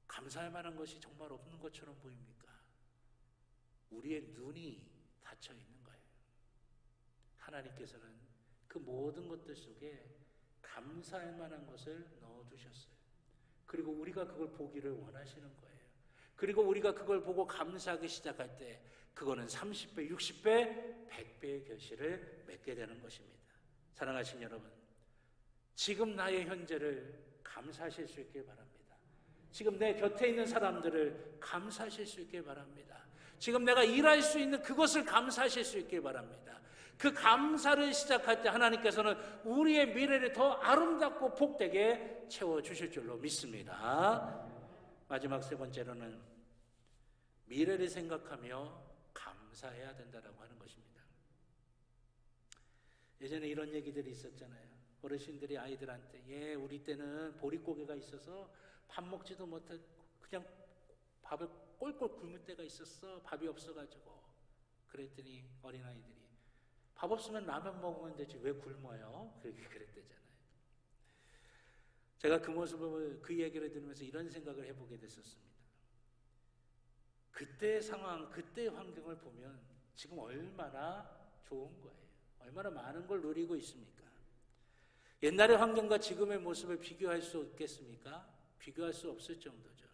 감사할 만한 것이 정말 없는 것처럼 보입니까? 우리의 눈이 닫혀 있는 거예요. 하나님께서는 그 모든 것들 속에 감사할 만한 것을 넣어두셨어요. 그리고 우리가 그걸 보기를 원하시는 거예요. 그리고 우리가 그걸 보고 감사하기 시작할 때 그거는 30배, 60배, 100배의 결실을 맺게 되는 것입니다. 사랑하신 여러분, 지금 나의 현재를 감사하실 수 있길 바랍니다. 지금 내 곁에 있는 사람들을 감사하실 수 있길 바랍니다. 지금 내가 일할 수 있는 그것을 감사하실 수 있길 바랍니다. 그 감사를 시작할 때 하나님께서는 우리의 미래를 더 아름답고 복되게 채워주실 줄로 믿습니다. 마지막 세 번째로는 미래를 생각하며 감사해야 된다고 하는 것입니다. 예전에 이런 얘기들이 있었잖아요. 어르신들이 아이들한테 우리 때는 보릿고개가 있어서 밥 먹지도 못하고 그냥 밥을 꼴꼴 굶을 때가 있었어. 밥이 없어가지고. 그랬더니 어린아이들이 밥 없으면 라면 먹으면 되지 왜 굶어요? 그렇게 그랬대잖아요. 제가 그 모습을, 그 얘기를 들으면서 이런 생각을 해보게 됐었습니다. 그때의 상황, 그때의 환경을 보면 지금 얼마나 좋은 거예요. 얼마나 많은 걸 누리고 있습니까? 옛날의 환경과 지금의 모습을 비교할 수 있겠습니까? 비교할 수 없을 정도죠.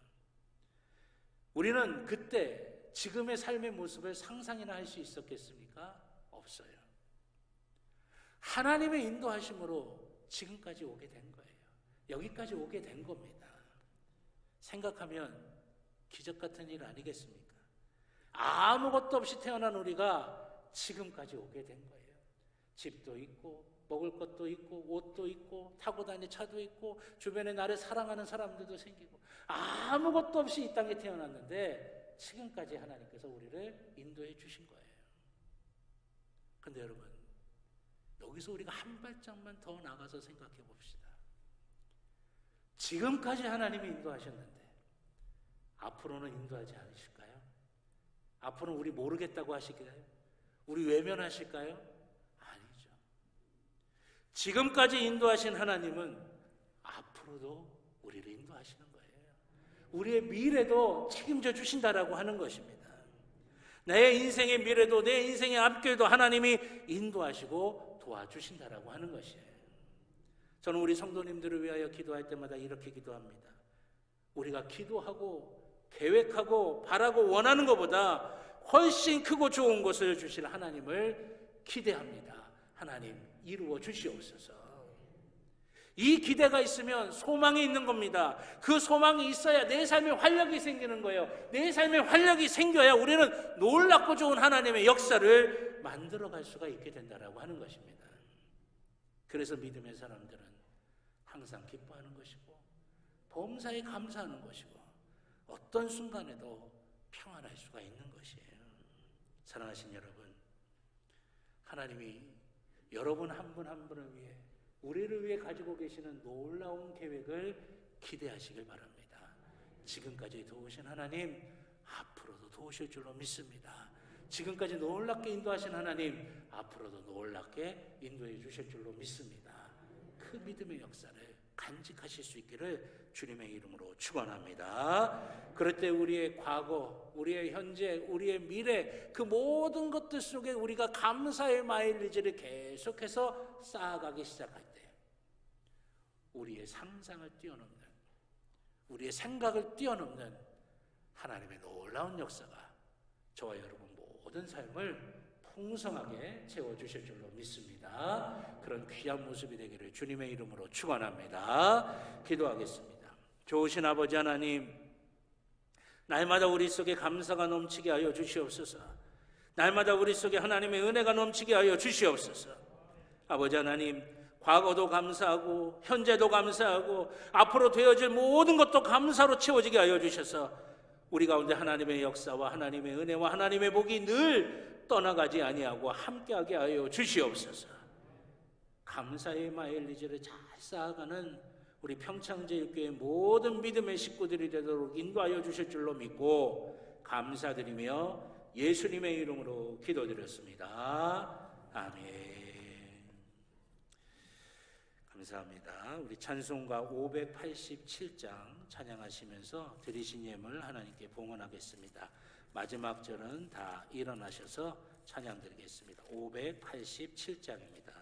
우리는 그때 지금의 삶의 모습을 상상이나 할 수 있었겠습니까? 없어요. 하나님의 인도하심으로 지금까지 오게 된 거예요. 여기까지 오게 된 겁니다. 생각하면 기적 같은 일 아니겠습니까? 아무것도 없이 태어난 우리가 지금까지 오게 된 거예요. 집도 있고 먹을 것도 있고 옷도 있고 타고 다니는 차도 있고 주변에 나를 사랑하는 사람들도 생기고 아무것도 없이 이 땅에 태어났는데 지금까지 하나님께서 우리를 인도해 주신 거예요. 근데 여러분, 여기서 우리가 한 발짝만 더 나가서 생각해 봅시다. 지금까지 하나님이 인도하셨는데 앞으로는 인도하지 않으실까요? 앞으로는 우리 모르겠다고 하실까요? 우리 외면하실까요? 아니죠. 지금까지 인도하신 하나님은 앞으로도 우리를 인도하시는 거예요. 우리의 미래도 책임져 주신다라고 하는 것입니다. 내 인생의 미래도 내 인생의 앞길도 하나님이 인도하시고 도와주신다라고 하는 것이에요. 저는 우리 성도님들을 위하여 기도할 때마다 이렇게 기도합니다. 우리가 기도하고 계획하고 바라고 원하는 것보다 훨씬 크고 좋은 것을 주실 하나님을 기대합니다. 하나님 이루어 주시옵소서. 이 기대가 있으면 소망이 있는 겁니다. 그 소망이 있어야 내 삶에 활력이 생기는 거예요. 내 삶에 활력이 생겨야 우리는 놀랍고 좋은 하나님의 역사를 만들어갈 수가 있게 된다라고 하는 것입니다. 그래서 믿음의 사람들은 항상 기뻐하는 것이고 범사에 감사하는 것이고 어떤 순간에도 평안할 수가 있는 것이에요. 사랑하신 여러분, 하나님이 여러분 한 분 한 분을 위해 우리를 위해 가지고 계시는 놀라운 계획을 기대하시길 바랍니다. 지금까지 도우신 하나님 앞으로도 도우실 줄로 믿습니다. 지금까지 놀랍게 인도하신 하나님 앞으로도 놀랍게 인도해 주실 줄로 믿습니다. 그 믿음의 역사를 간직하실 수 있기를 주님의 이름으로 축원합니다. 그럴 때 우리의 과거, 우리의 현재, 우리의 미래 그 모든 것들 속에 우리가 감사의 마일리지를 계속해서 쌓아가기 시작할 때 우리의 상상을 뛰어넘는, 우리의 생각을 뛰어넘는 하나님의 놀라운 역사가 저와 여러분 모든 삶을 풍성하게 채워주실 줄로 믿습니다. 그런 귀한 모습이 되기를 주님의 이름으로 축원합니다. 기도하겠습니다. 좋으신 아버지 하나님, 날마다 우리 속에 감사가 넘치게 하여 주시옵소서. 날마다 우리 속에 하나님의 은혜가 넘치게 하여 주시옵소서. 아버지 하나님, 과거도 감사하고 현재도 감사하고 앞으로 되어질 모든 것도 감사로 채워지게 하여 주셔서 우리 가운데 하나님의 역사와 하나님의 은혜와 하나님의 복이 늘 떠나가지 아니하고 함께하게 하여 주시옵소서. 감사의 마일리지를 잘 쌓아가는 우리 평창제일교회 모든 믿음의 식구들이 되도록 인도하여 주실 줄로 믿고 감사드리며 예수님의 이름으로 기도드렸습니다. 아멘. 감사합니다. 우리 찬송가 587장 찬양하시면서 드리신 예물 하나님께 봉헌하겠습니다. 마지막 절은 다 일어나셔서 찬양 드리겠습니다. 587장입니다.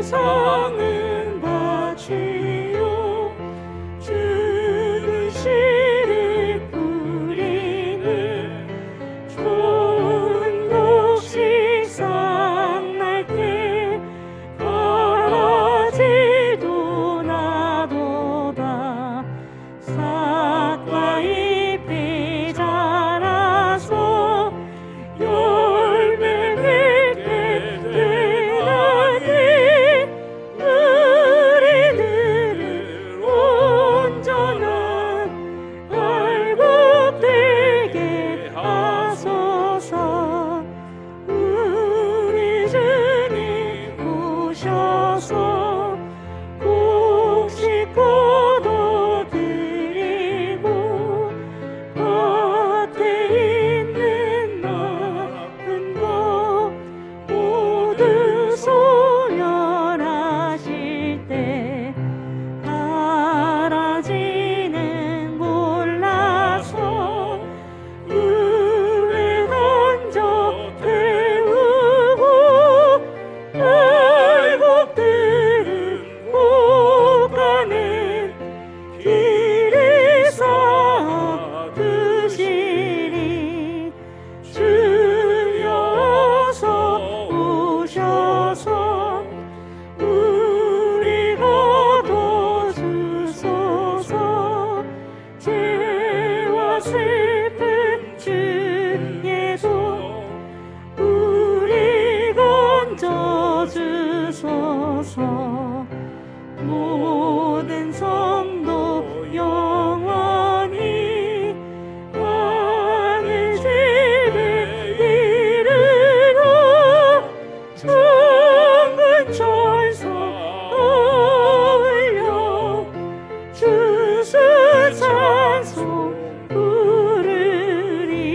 세상은 바치요 주는 씨를 뿌리는 좋은 곡식 싹날 때 가지도 나도다 싹과 잎이 자라서 열매 맺게 되나니 우리들을 온전한 알곡 되게 하소서. 우리 주님 오셔서 곡식 거둬들이고 밭에 있는 나쁜 것 모두 소멸하실 때 가라지는 골라서 물에 던져 태우고 알곡들은 오가는 길에 쌓아 두시리. 주여서 오셔서 우리 거둬주소서. 죄와 슬픔 중에도 우리 건져주소서. 모든 성도 영원히 하늘 집에 이르러 천군 천사 올려 주스 찬송 부르리.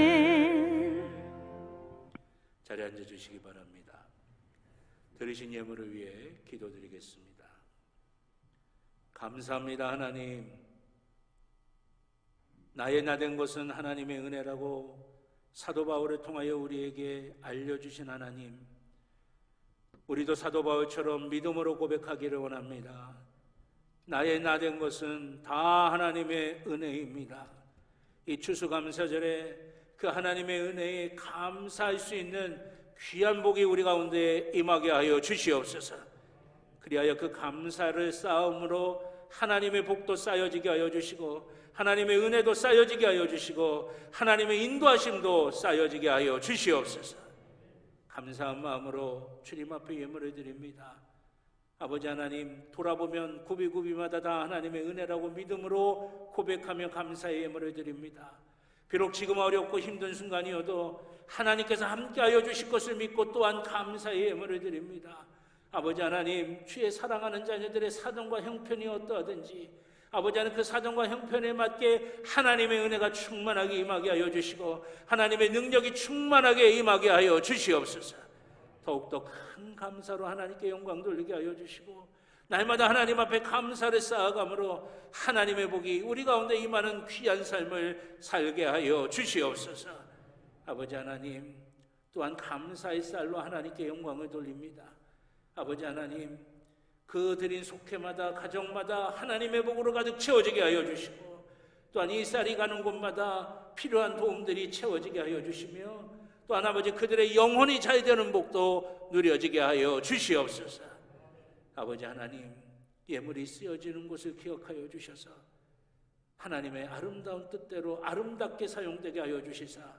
아멘. 자리에 앉아주시기 바랍니다. 들으신 예물을 위해 기도드리겠습니다. 감사합니다. 하나님, 나의 나된 것은 하나님의 은혜라고 사도 바울을 통하여 우리에게 알려주신 하나님, 우리도 사도 바울처럼 믿음으로 고백하기를 원합니다. 나의 나된 것은 다 하나님의 은혜입니다. 이 추수감사절에 그 하나님의 은혜에 감사할 수 있는 귀한 복이 우리 가운데 임하게 하여 주시옵소서. 그리하여 그 감사를 쌓음으로 하나님의 복도 쌓여지게 하여 주시고 하나님의 은혜도 쌓여지게 하여 주시고 하나님의 인도하심도 쌓여지게 하여 주시옵소서. 감사한 마음으로 주님 앞에 예물을 드립니다. 아버지 하나님, 돌아보면 구비구비마다 다 하나님의 은혜라고 믿음으로 고백하며 감사의 예물을 드립니다. 비록 지금 어렵고 힘든 순간이어도 하나님께서 함께하여 주실 것을 믿고 또한 감사의 예물을 드립니다. 아버지 하나님, 주의 사랑하는 자녀들의 사정과 형편이 어떠하든지 아버지 하나님, 그 사정과 형편에 맞게 하나님의 은혜가 충만하게 임하게 하여 주시고 하나님의 능력이 충만하게 임하게 하여 주시옵소서. 더욱더 큰 감사로 하나님께 영광 돌리게 하여 주시고 날마다 하나님 앞에 감사를 쌓아감으로 하나님의 복이 우리 가운데 임하는 귀한 삶을 살게 하여 주시옵소서. 아버지 하나님, 또한 감사의 쌀로 하나님께 영광을 돌립니다. 아버지 하나님, 그 드린 속회마다 가정마다 하나님의 복으로 가득 채워지게 하여 주시고 또한 이 쌀이 가는 곳마다 필요한 도움들이 채워지게 하여 주시며 또 하나 아버지 그들의 영혼이 잘 되는 복도 누려지게 하여 주시옵소서. 아버지 하나님, 예물이 쓰여지는 곳을 기억하여 주셔서 하나님의 아름다운 뜻대로 아름답게 사용되게 하여 주시사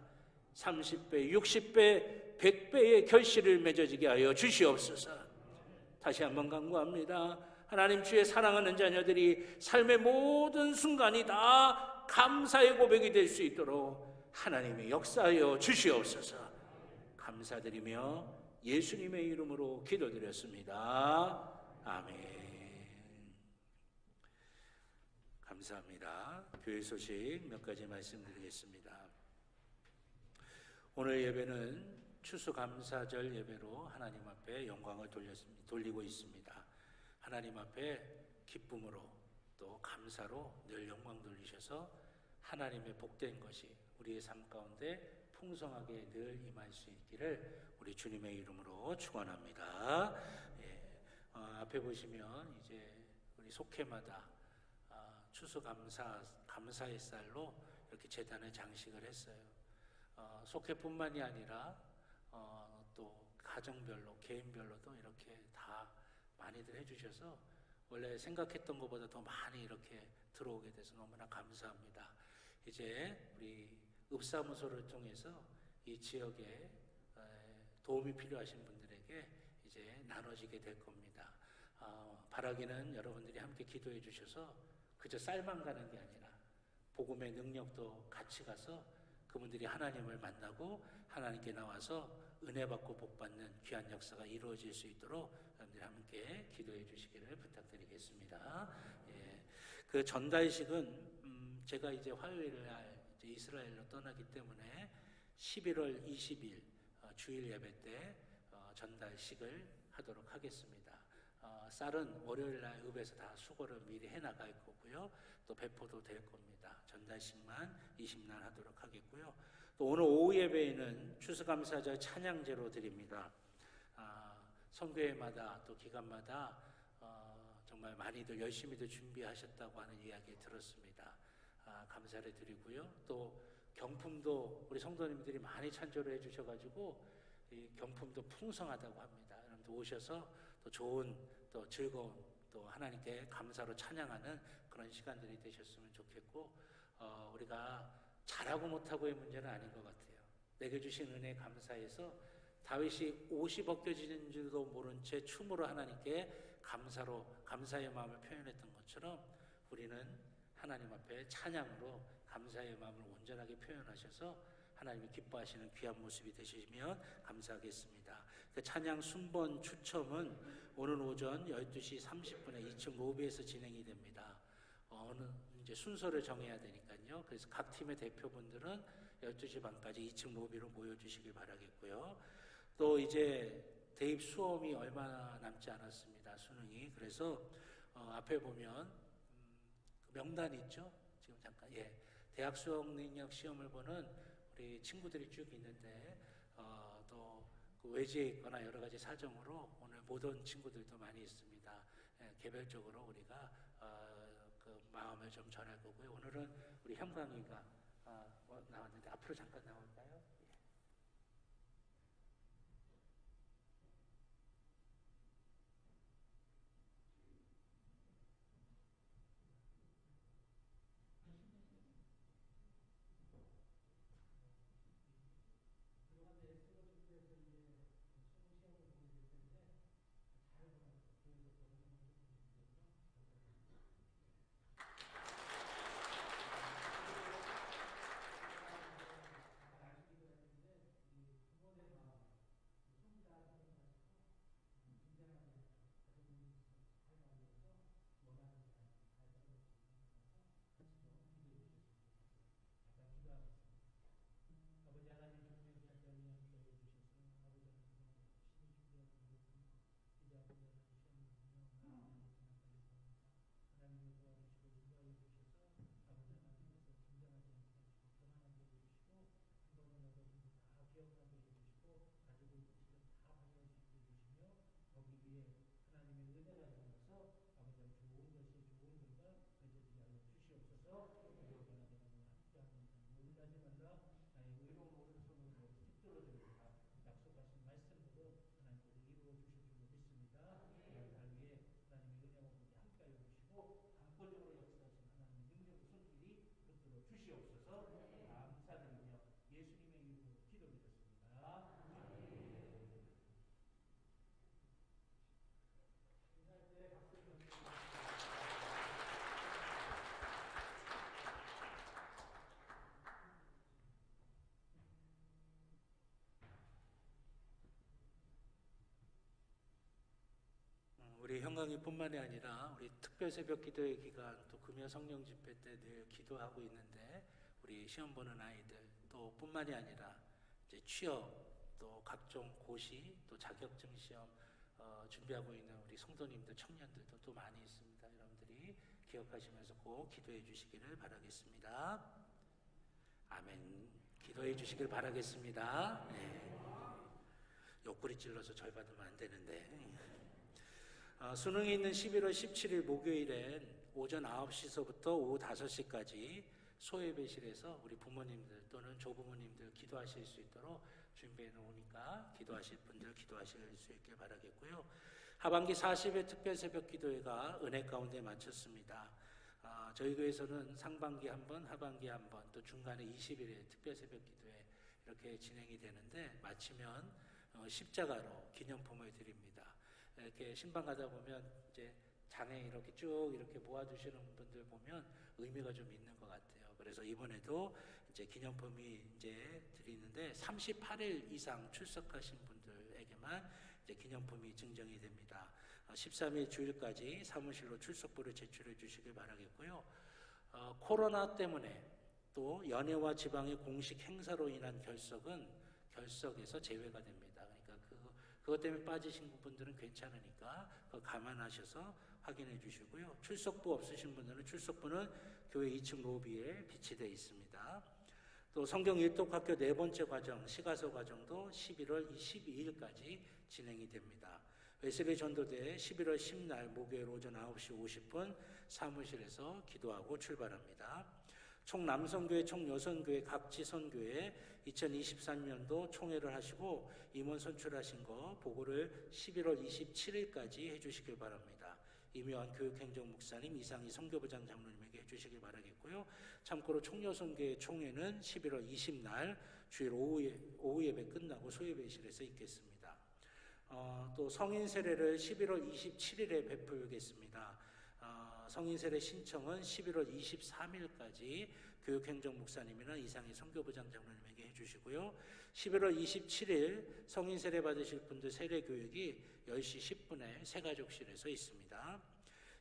30배, 60배, 100배의 결실을 맺어지게 하여 주시옵소서. 다시 한번 간구합니다. 하나님, 주의 사랑하는 자녀들이 삶의 모든 순간이 다 감사의 고백이 될 수 있도록 하나님의 역사하여 주시옵소서. 감사드리며 예수님의 이름으로 기도드렸습니다. 아멘. 감사합니다. 교회 소식 몇 가지 말씀드리겠습니다. 오늘 예배는 추수감사절 예배로 하나님 앞에 영광을 돌리고 있습니다. 하나님 앞에 기쁨으로 또 감사로 늘 영광 돌리셔서 하나님의 복된 것이 우리의 삶 가운데 풍성하게 늘 임할 수 있기를 우리 주님의 이름으로 축원합니다. 앞에 보시면 이제 우리 속회마다 감사의 쌀로 이렇게 제단에 장식을 했어요. 속회뿐만이 아니라 또 가정별로 개인별로도 이렇게 다 많이들 해주셔서 원래 생각했던 것보다 더 많이 이렇게 들어오게 돼서 너무나 감사합니다. 이제 우리 읍사무소를 통해서 이 지역에 도움이 필요하신 분들에게 이제 나눠지게 될 겁니다. 바라기는 여러분들이 함께 기도해 주셔서 그저 쌀만 가는 게 아니라 복음의 능력도 같이 가서 그분들이 하나님을 만나고 하나님께 나와서 은혜 받고 복 받는 귀한 역사가 이루어질 수 있도록 여러분들이 함께 기도해 주시기를 부탁드리겠습니다. 그 전달식은 제가 이제 화요일 날 이제 이스라엘로 떠나기 때문에 11월 20일 주일 예배 때 전달식을 하도록 하겠습니다. 쌀은 월요일 날 읍에서 다 수거를 미리 해나갈 거고요. 또 배포도 될 겁니다. 전달식만 20날 하도록 하겠고요. 또 오늘 오후 예배에는 추수감사절 찬양제로 드립니다. 선교회마다 또 기간마다 정말 많이들 열심히들 준비하셨다고 하는 이야기 들었습니다. 감사를 드리고요. 또 경품도 우리 성도님들이 많이 찬조를 해주셔가지고 이 경품도 풍성하다고 합니다. 여러분들 오셔서 또 좋은 또 즐거운 또 하나님께 감사로 찬양하는 그런 시간들이 되셨으면 좋겠고 우리가 잘하고 못하고의 문제는 아닌 것 같아요. 내게 주신 은혜 감사해서 다윗이 옷이 벗겨지는 줄도 모른 채 춤으로 하나님께 감사로 감사의 마음을 표현했던 것처럼 우리는 하나님 앞에 찬양으로 감사의 마음을 온전하게 표현하셔서 하나님이 기뻐하시는 귀한 모습이 되시면 감사하겠습니다. 그 찬양 순번 추첨은 오늘 오전 12시 30분에 2층 로비에서 진행이 됩니다. 이제 순서를 정해야 되니까요. 그래서 각 팀의 대표분들은 12시 반까지 2층 로비로 모여주시길 바라겠고요. 또 이제 대입 수험이 얼마 남지 않았습니다. 수능이. 그래서 앞에 보면 명단 있죠? 지금 잠깐 대학 수학 능력 시험을 보는 우리 친구들이 쭉 있는데 또 그 외지에 있거나 여러 가지 사정으로 오늘 못 온 친구들도 많이 있습니다. 개별적으로 우리가 그 마음을 좀 전할 거고요. 오늘은 우리 형광이가 나왔는데 앞으로 잠깐 나올까요? 분당회뿐만이 아니라 우리 특별 새벽 기도회 기간 또 금요 성령 집회 때 늘 기도하고 있는데 우리 시험 보는 아이들 또 뿐만이 아니라 이제 취업 또 각종 고시 또 자격증 시험 준비하고 있는 우리 성도님들 청년들도 또 많이 있습니다. 여러분들이 기억하시면서 꼭 기도해 주시기를 바라겠습니다. 아멘. 기도해 주시길 바라겠습니다. 네. 옆구리 찔러서 절 받으면 안 되는데. 수능이 있는 11월 17일 목요일엔 오전 9시서부터 오후 5시까지 소예배실에서 우리 부모님들 또는 조부모님들 기도하실 수 있도록 준비해 놓으니까 기도하실 분들 기도하실 수 있길 바라겠고요. 하반기 40회 특별 새벽 기도회가 은혜 가운데 마쳤습니다. 저희 교회에서는 상반기 한 번, 하반기 한 번, 또 중간에 20일에 특별 새벽 기도회 이렇게 진행이 되는데 마치면 십자가로 기념품을 드립니다. 이렇게 신방 가다 보면 이제 장에 이렇게 쭉 이렇게 모아두시는 분들 보면 의미가 좀 있는 것 같아요. 그래서 이번에도 이제 기념품이 이제 드리는데 38일 이상 출석하신 분들에게만 이제 기념품이 증정이 됩니다. 13일 주일까지 사무실로 출석부를 제출해 주시길 바라겠고요. 코로나 때문에 또 연회와 지방의 공식 행사로 인한 결석에서 제외가 됩니다. 그러니까 그것 때문에 빠지신 분들은 괜찮으니까 그거 감안하셔서 확인해 주시고요. 출석부 없으신 분들은 출석부는 교회 2층 로비에 비치되어 있습니다. 또 성경 일독학교 4번째 과정, 시가서 과정도 11월 22일까지 진행이 됩니다. 웨슬리 전도대 11월 10날 목요일 오전 9시 50분 사무실에서 기도하고 출발합니다. 총 남성교회, 총 여성교회, 각 지선교회 2023년도 총회를 하시고 임원 선출하신 거 보고를 11월 27일까지 해주시길 바랍니다. 이묘한 교육행정 목사님, 이상희 선교부장 장로님에게 해주시길 바라겠고요. 참고로 총여성교회 총회는 11월 20날 주일 오후 예배 끝나고 소예배실에서 있겠습니다. 또 성인 세례를 11월 27일에 베풀겠습니다. 성인 세례 신청은 11월 23일까지 교육행정 목사님이나 이상희 선교부장 장로님에게 해주시고요. 11월 27일 성인 세례 받으실 분들 세례 교육이 10시 10분에 새가족실에서 있습니다.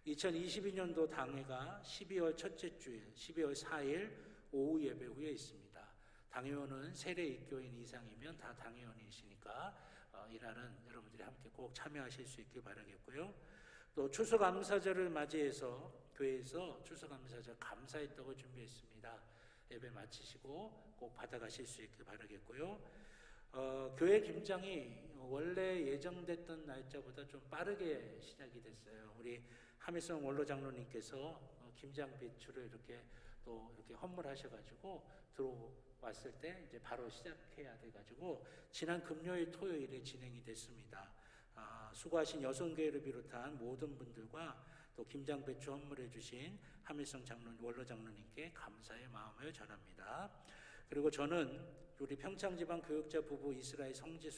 2022년도 당회가 12월 첫째 주일 12월 4일 오후 예배 후에 있습니다. 당회원은 세례 입교인 이상이면 다 당회원이시니까 이날은 여러분들이 함께 꼭 참여하실 수 있길 바라겠고요. 또 추수감사절을 맞이해서 교회에서 추수감사절 감사의 떡을 준비했습니다. 예배 마치시고 꼭 받아가실 수 있길 바라겠고요. 교회 김장이 원래 예정됐던 날짜보다 좀 빠르게 시작이 됐어요. 우리 하미성 원로 장로님께서 김장 배추를 이렇게 또 이렇게 헌물하셔가지고 들어왔을 때 이제 바로 시작해야 돼가지고 지난 금요일 토요일에 진행이 됐습니다. 수고하신 여성교회를 비롯한 모든 분들과 또 김장 배추 헌물해 주신 하밀성 장로님, 원로 장로님께 감사의 마음을 전합니다. 그리고 저는 우리 평창지방 교육자 부부 이스라엘 성지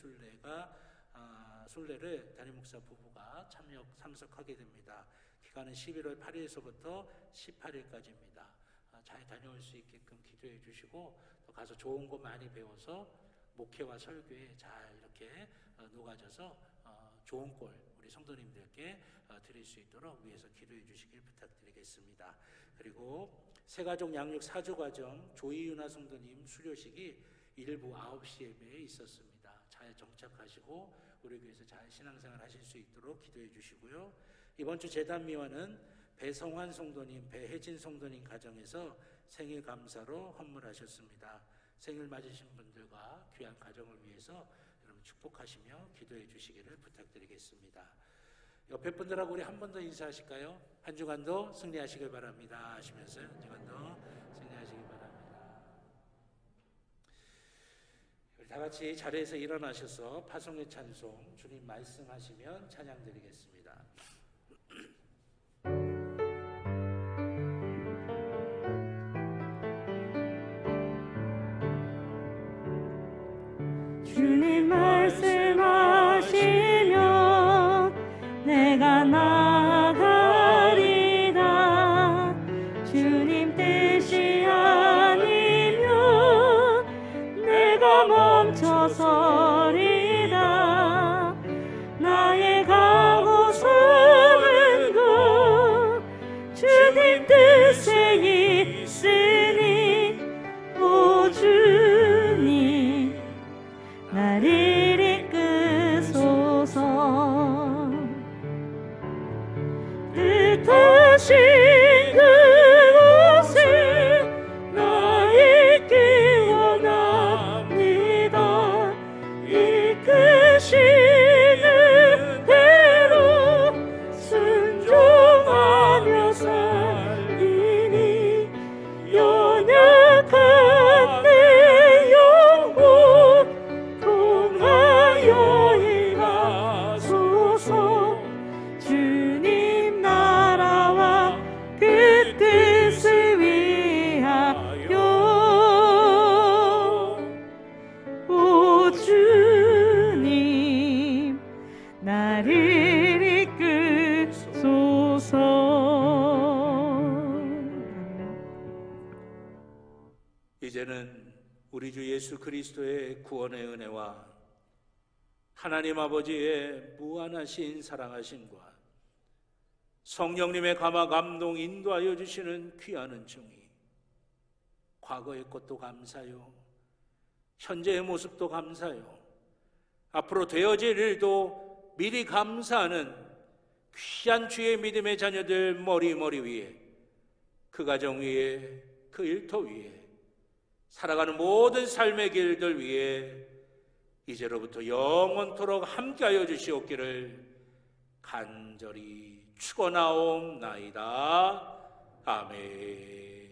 순례를 담임 목사 부부가 참석하게 됩니다. 기간은 11월 8일서부터 18일까지입니다. 잘 다녀올 수 있게끔 기도해 주시고 또 가서 좋은 거 많이 배워서 목회와 설교에 잘 이렇게 녹아져서 좋은 꼴 우리 성도님들께 드릴 수 있도록 위해서 기도해 주시길 부탁드리겠습니다. 그리고 새가족 양육 사주 과정 조이윤아 성도님 수료식이 일부 9시 예배에 있었습니다. 잘 정착하시고 우리 교회에서 잘 신앙생활 하실 수 있도록 기도해 주시고요. 이번 주 제단미화는 배성환 성도님, 배혜진 성도님 가정에서 생일 감사로 헌물하셨습니다. 생일 맞으신 분들과 귀한 가정을 위해서 여러분 축복하시며 기도해 주시기를 부탁드리겠습니다. 옆에 분들하고 우리 한 번 더 인사하실까요? 한 주간도 승리하시길 바랍니다 하시면서 한 주간도 승리하시길 바랍니다. 우리 다 같이 자리에서 일어나셔서 파송의 찬송 주님 말씀하시면 찬양 드리겠습니다. 주님 말씀하시면 내가 나가리라. 주님 뜻이 아니면 내가 멈춰서리라. 나의 가고 숨은 나를 이끄소서. 뜻하신 그곳에 나 있기 원합니다. 이끄시는 대로 순종하며 살리니 연약한 내 영혼 통하여 일하소서. 주님 나라와 그 뜻을 위하여 오 주님 나를 이끄소서. 이제는 우리 주 예수 그리스도의 구원의 은혜와 하나님 아버지의 무한하신 사랑하심과 성령님의 감화 감동 인도하여 주시는 귀한 은총이 과거의 것도 감사요, 현재의 모습도 감사요, 앞으로 되어질 일도 미리 감사하는 귀한 주의 믿음의 자녀들 머리 위에, 그 가정 위에, 그 일터 위에, 살아가는 모든 삶의 길들 위에 이제로부터 영원토록 함께하여 주시옵기를 간절히 축원하옵나이다. 아멘.